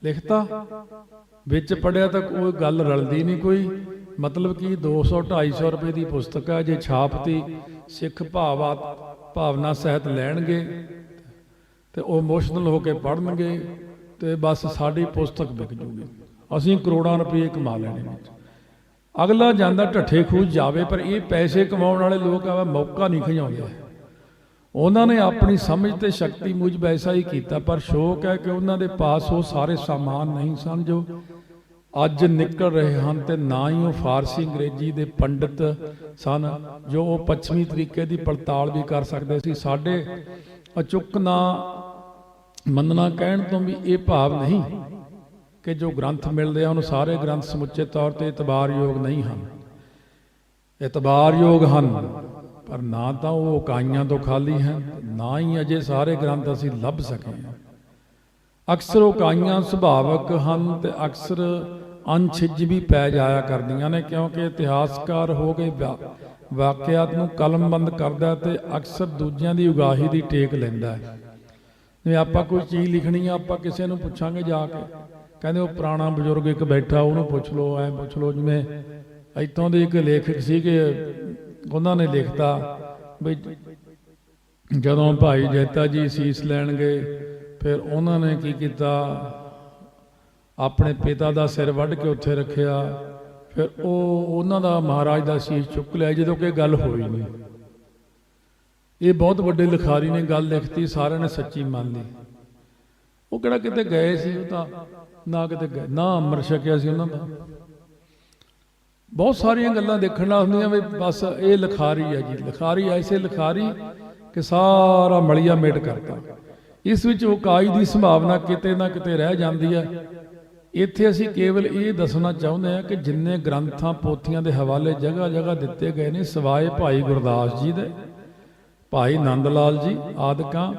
ਲਿਖਤਾ, ਵਿੱਚ ਪੜਿਆ ਤਾਂ ਕੋਈ ਗੱਲ ਰਲਦੀ ਨਹੀਂ ਕੋਈ। ਮਤਲਬ ਕਿ 200-250 ਰੁਪਏ ਦੀ ਪੁਸਤਕ ਹੈ, ਜੇ ਛਾਪਤੀ ਸਿੱਖ ਭਾਵਨਾ ਸਹਿਤ ਲੈਣਗੇ ਤੇ ਉਹ ਇਮੋਸ਼ਨਲ ਹੋ ਕੇ ਪੜ੍ਹਨਗੇ ਤੇ ਬਸ ਸਾਡੀ ਪੁਸਤਕ ਵਿਕ ਜੂਗੀ, ਅਸੀਂ ਕਰੋੜਾਂ ਰੁਪਏ ਕਮਾ ਲੈਣੇ ਵਿੱਚ। ਅਗਲਾ ਜਾਂਦਾ ਢੱਠੇ ਖੂਜ ਜਾਵੇ, ਪਰ ਇਹ ਪੈਸੇ ਕਮਾਉਣ ਵਾਲੇ ਲੋਕ ਆ ਮੌਕਾ ਨਹੀਂ ਖਿਆਉਂਦੇ। ਉਹਨਾਂ ਨੇ ਆਪਣੀ ਸਮਝ ਤੇ ਸ਼ਕਤੀ ਮੁਜਬ ਐਸਾ ਹੀ ਕੀਤਾ, ਪਰ ਸ਼ੌਕ ਹੈ ਕਿ ਉਹਨਾਂ ਦੇ ਪਾਸ ਉਹ ਸਾਰੇ ਸਾਮਾਨ ਨਹੀਂ ਸਨ ਜੋ ਅੱਜ ਨਿਕਲ ਰਹੇ ਹਨ, ਤੇ ਨਾ ਹੀ ਉਹ ਫਾਰਸੀ ਅੰਗਰੇਜ਼ੀ ਦੇ ਪੰਡਿਤ ਸਨ ਜੋ ਉਹ ਪੱਛਮੀ ਤਰੀਕੇ ਦੀ ਪੜਤਾਲ ਵੀ ਕਰ ਸਕਦੇ ਸੀ। ਸਾਡੇ ਅਚੁੱਕ ਨਾ ਮੰਨਣਾ ਕਹਿਣ ਤੋਂ ਵੀ ਇਹ ਭਾਵ ਨਹੀਂ ਕਿ ਜੋ ਗ੍ਰੰਥ ਮਿਲਦੇ ਹਨ ਉਹ ਸਾਰੇ ਗ੍ਰੰਥ ਸਮੁੱਚੇ ਤੌਰ ਤੇ ਇਤਬਾਰਯੋਗ ਨਹੀਂ ਹਨ। ਇਤਬਾਰਯੋਗ ਹਨ, ਪਰ ਨਾ ਤਾਂ ਉਹ ਇਕਾਈਆਂ ਤੋਂ ਖਾਲੀ ਹਨ, ਨਾ ਹੀ ਅਜੇ ਸਾਰੇ ਗ੍ਰੰਥ ਅਸੀਂ ਲੱਭ ਸਕੇ ਹਾਂ। ਅਕਸਰ ਇਕਾਈਆਂ ਸੁਭਾਵਕ ਹਨ ਤੇ ਅਕਸਰ ਅਣਛਿੱਜ ਵੀ ਪੈ ਜਾਇਆ ਕਰਦੀਆਂ ਨੇ, ਕਿਉਂਕਿ ਇਤਿਹਾਸਕਾਰ ਹੋ ਕੇ ਵਾਕਿਆਤ ਨੂੰ ਕਲਮਬੰਦ ਕਰਦਾ ਤੇ ਅਕਸਰ ਦੂਜਿਆਂ ਦੀ ਉਗਾਹੀ ਦੀ ਟੇਕ ਲੈਂਦਾ ਹੈ। ਜਿਵੇਂ ਆਪਾਂ ਕੋਈ ਚੀਜ਼ ਲਿਖਣੀ ਆ, ਆਪਾਂ ਕਿਸੇ ਨੂੰ ਪੁੱਛਾਂਗੇ ਜਾ ਕੇ, ਕਹਿੰਦੇ ਉਹ ਪੁਰਾਣਾ ਬਜ਼ੁਰਗ ਇੱਕ ਬੈਠਾ ਉਹਨੂੰ ਪੁੱਛ ਲਓ, ਐ ਪੁੱਛ ਲਓ। ਜਿਵੇਂ ਇੱਥੋਂ ਦੇ ਇੱਕ ਲੇਖਕ ਸੀਗੇ, ਉਹਨਾਂ ਨੇ ਲਿਖਤਾ ਬਈ ਜਦੋਂ ਭਾਈ ਜੈਤਾ ਜੀ ਸੀਸ ਲੈਣ ਗਏ, ਫਿਰ ਉਹਨਾਂ ਨੇ ਕੀ ਕੀਤਾ, ਆਪਣੇ ਪਿਤਾ ਦਾ ਸਿਰ ਵੱਢ ਕੇ ਉੱਥੇ ਰੱਖਿਆ, ਫਿਰ ਉਹ ਉਹਨਾਂ ਦਾ ਮਹਾਰਾਜ ਦਾ ਸੀਸ ਚੁੱਕ ਲਿਆ, ਜਦੋਂ ਕਿ ਗੱਲ ਹੋਈ ਨਹੀਂ। ਇਹ ਬਹੁਤ ਵੱਡੇ ਲਿਖਾਰੀ ਨੇ ਗੱਲ ਲਿਖਤੀ, ਸਾਰਿਆਂ ਨੇ ਸੱਚੀ ਮੰਨ ਲਈ। ਉਹ ਕਿਹੜਾ ਕਿਤੇ ਗਏ ਸੀ, ਉਹ ਤਾਂ ਨਾ ਕਿਤੇ ਗਏ, ਨਾ ਅੰਮ੍ਰਿਤ ਛਕਿਆ ਸੀ ਉਹਨਾਂ ਦਾ। ਬਹੁਤ ਸਾਰੀਆਂ ਗੱਲਾਂ ਦੇਖਣ ਨਾਲ ਹੁੰਦੀਆਂ ਵੀ ਬਸ ਇਹ ਲਿਖਾਰੀ ਹੈ ਜੀ, ਲਿਖਾਰੀ ਐਸੇ ਲਿਖਾਰੀ ਕਿ ਸਾਰਾ ਮਲੀਆ ਮੇਟ ਕਰਤਾ। ਇਸ ਵਿੱਚ ਉਕਾਈ ਦੀ ਸੰਭਾਵਨਾ ਕਿਤੇ ਨਾ ਕਿਤੇ ਰਹਿ ਜਾਂਦੀ ਹੈ। ਇੱਥੇ ਅਸੀਂ ਕੇਵਲ ਇਹ ਦੱਸਣਾ ਚਾਹੁੰਦੇ ਹਾਂ ਕਿ ਜਿੰਨੇ ਗ੍ਰੰਥਾਂ ਪੋਥੀਆਂ ਦੇ ਹਵਾਲੇ ਜਗ੍ਹਾ ਜਗ੍ਹਾ ਦਿੱਤੇ ਗਏ ਨੇ, ਸਿਵਾਏ ਭਾਈ ਗੁਰਦਾਸ ਜੀ ਦੇ, ਭਾਈ ਨੰਦ ਲਾਲ ਜੀ ਆਦਿਕਾਂ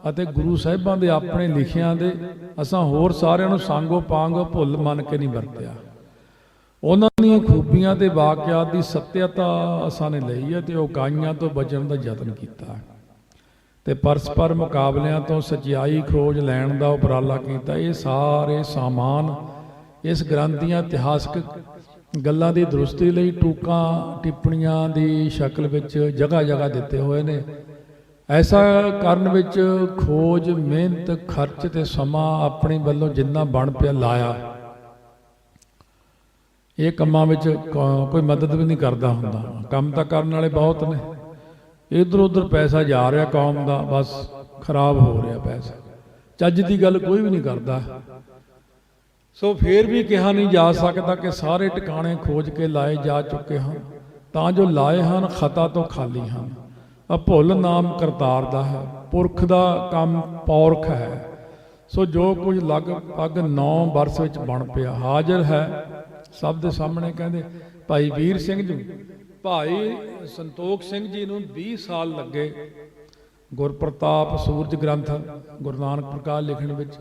ਅਤੇ ਗੁਰੂ ਸਾਹਿਬਾਂ ਦੇ ਆਪਣੇ ਲਿਖਿਆਂ ਦੇ, ਅਸਾਂ ਹੋਰ ਸਾਰਿਆਂ ਨੂੰ ਸਾਂਗੋ ਪਾਂਗੋ ਭੁੱਲ ਮੰਨ ਕੇ ਨਹੀਂ ਵਰਤਿਆ। ਉਹਨਾਂ ਦੀਆਂ ਖੂਬੀਆਂ ਤੇ ਵਾਕਿਆਤ ਦੀ ਸੱਤਿਅਤਾ ਅਸਾਂ ਨੇ ਲਈ ਹੈ ਤੇ ਉਕਾਈਆਂ ਤੋਂ ਬਚਣ ਦਾ ਯਤਨ ਕੀਤਾ ਤੇ ਪਰਸਪਰ ਮੁਕਾਬਲਿਆਂ ਤੋਂ ਸੱਚਾਈ ਖੋਜ ਲੈਣ ਦਾ ਉਪਰਾਲਾ ਕੀਤਾ। ਇਹ ਸਾਰੇ ਸਾਮਾਨ ਇਸ ਗ੍ਰੰਥ ਦੀਆਂ ਇਤਿਹਾਸਕ ਗੱਲਾਂ ਦੀ ਦਰੁਸਤੀ ਲਈ ਟੂਕਾਂ ਟਿੱਪਣੀਆਂ ਦੀ ਸ਼ਕਲ ਵਿੱਚ ਜਗ੍ਹਾ ਜਗ੍ਹਾ ਦਿੱਤੇ ਹੋਏ ਨੇ। ਐਸਾ ਕਰਨ ਵਿੱਚ ਖੋਜ, ਮਿਹਨਤ, ਖਰਚ ਤੇ ਸਮਾਂ ਆਪਣੀ ਵੱਲੋਂ ਜਿੰਨਾ ਬਣ ਪਿਆ ਲਾਇਆ। ਇਹ ਕੰਮਾਂ ਵਿੱਚ ਕੋਈ ਮਦਦ ਵੀ ਨਹੀਂ ਕਰਦਾ ਹੁੰਦਾ। ਕੰਮ ਤਾਂ ਕਰਨ ਵਾਲੇ ਬਹੁਤ ਨੇ, ਇੱਧਰ ਉੱਧਰ ਪੈਸਾ ਜਾ ਰਿਹਾ ਕੌਮ ਦਾ, ਬਸ ਖਰਾਬ ਹੋ ਰਿਹਾ ਪੈਸਾ। ਚੱਜ ਦੀ ਗੱਲ ਕੋਈ ਵੀ ਨਹੀਂ ਕਰਦਾ। ਸੋ ਫੇਰ ਵੀ ਕਿਹਾ ਨਹੀਂ ਜਾ ਸਕਦਾ ਕਿ ਸਾਰੇ ਟਿਕਾਣੇ ਖੋਜ ਕੇ ਲਾਏ ਜਾ ਚੁੱਕੇ ਹਨ, ਤਾਂ ਜੋ ਲਾਏ ਹਨ ਖਤਾ ਤੋਂ ਖਾਲੀ ਹਨ। ਭੁੱਲ ਨਾਮ ਕਰਤਾਰ ਦਾ ਹੈ, ਪੁਰਖ ਦਾ ਕੰਮ ਪੌਰਖ ਹੈ। ਸੋ ਜੋ ਕੁਝ ਲਗਭਗ 9 ਵਰਸ ਵਿੱਚ ਬਣ ਪਿਆ ਹਾਜ਼ਰ ਹੈ ਸਭ ਦੇ ਸਾਹਮਣੇ। ਕਹਿੰਦੇ ਭਾਈ ਵੀਰ ਸਿੰਘ ਜੀ, ਭਾਈ ਸੰਤੋਖ ਸਿੰਘ ਜੀ ਨੂੰ 20 ਸਾਲ ਲੱਗੇ ਗੁਰਪ੍ਰਤਾਪ ਸੂਰਜ ਗ੍ਰੰਥ ਗੁਰੂ ਨਾਨਕ ਪ੍ਰਕਾਸ਼ ਲਿਖਣ ਵਿੱਚ।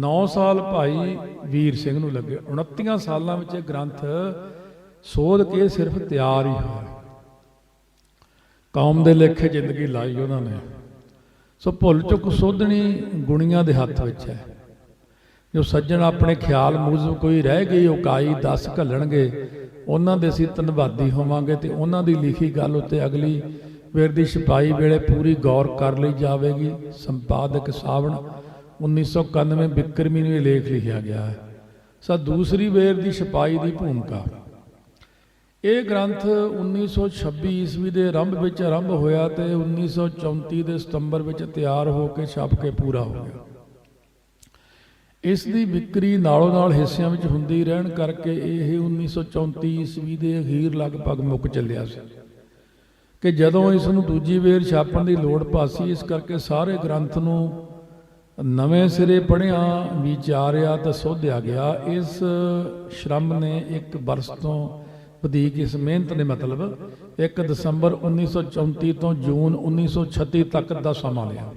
9 ਸਾਲ ਭਾਈ ਵੀਰ ਸਿੰਘ ਨੂੰ ਲੱਗੇ। 29 ਸਾਲਾਂ ਵਿੱਚ ਇਹ ਗ੍ਰੰਥ ਸੋਧ ਕੇ ਸਿਰਫ ਤਿਆਰ ਹੀ ਹੋਇਆ। ਕੌਮ ਦੇ ਲੇਖੇ ਜ਼ਿੰਦਗੀ ਲਾਈ ਉਹਨਾਂ ਨੇ। ਸੋ ਭੁੱਲ ਚੁੱਕ ਸੋਧਣੀ ਗੁਣੀਆਂ ਦੇ ਹੱਥ ਵਿੱਚ ਹੈ। ਜੋ ਸੱਜਣ ਆਪਣੇ ਖਿਆਲ ਮੂਜਬ ਕੋਈ ਰਹਿ ਗਈ ਉਕਾਈ 10 ਘੱਲਣਗੇ, ਉਹਨਾਂ ਦੇ ਅਸੀਂ ਧੰਨਵਾਦੀ ਹੋਵਾਂਗੇ ਤੇ ਉਹਨਾਂ ਦੀ ਲਿਖੀ ਗੱਲ ਉੱਤੇ ਅਗਲੀ ਵੇਰ ਦੀ ਛਪਾਈ ਵੇਲੇ ਪੂਰੀ ਗੌਰ ਕਰ ਲਈ ਜਾਵੇਗੀ। ਸੰਪਾਦਕ ਸਾਵਣ 1991 ਬਿਕਰਮੀ ਨੂੰ ਇਹ ਲੇਖ ਲਿਖਿਆ ਗਿਆ ਹੈ। ਸੋ ਦੂਸਰੀ ਵੇਰ ਦੀ ਛਪਾਈ ਦੀ ਭੂਮਿਕਾ। ਇਹ ਗ੍ਰੰਥ 1926 ਈਸਵੀ ਦੇ ਆਰੰਭ ਵਿੱਚ ਆਰੰਭ ਹੋਇਆ ਤੇ 1934 ਦੇ ਸਤੰਬਰ ਵਿੱਚ ਤਿਆਰ ਹੋ ਕੇ ਛਪ ਕੇ ਪੂਰਾ ਹੋ ਗਿਆ। ਇਸ ਦੀ ਵਿਕਰੀ ਨਾਲੋਂ ਨਾਲ ਹਿੱਸਿਆਂ ਵਿੱਚ ਹੁੰਦੀ ਰਹਿਣ ਕਰਕੇ ਇਹ 1934 ਈਸਵੀ ਦੇ ਅਖੀਰ ਲਗਭਗ ਮੁੱਕ ਚੱਲਿਆ ਸੀ ਕਿ ਜਦੋਂ ਇਸ ਨੂੰ ਦੂਜੀ ਵੇਰ ਛਾਪਣ ਦੀ ਲੋੜ ਪਾਸੀ। ਇਸ ਕਰਕੇ ਸਾਰੇ ਗ੍ਰੰਥ ਨੂੰ ਨਵੇਂ ਸਿਰੇ ਪੜ੍ਹਿਆ, ਵਿਚਾਰਿਆ ਤੇ ਸੋਧਿਆ ਗਿਆ। ਇਸ ਸ਼੍ਰਮ ਨੇ 1 ਬਰਸ ਤੋਂ ਵਧੇਕ, ਇਸ ਮਿਹਨਤ ਨੇ ਮਤਲਬ 1 ਦਸੰਬਰ 1934 ਤੋਂ ਜੂਨ 1936 ਤੱਕ ਦਾ ਸਮਾਂ ਲਿਆ।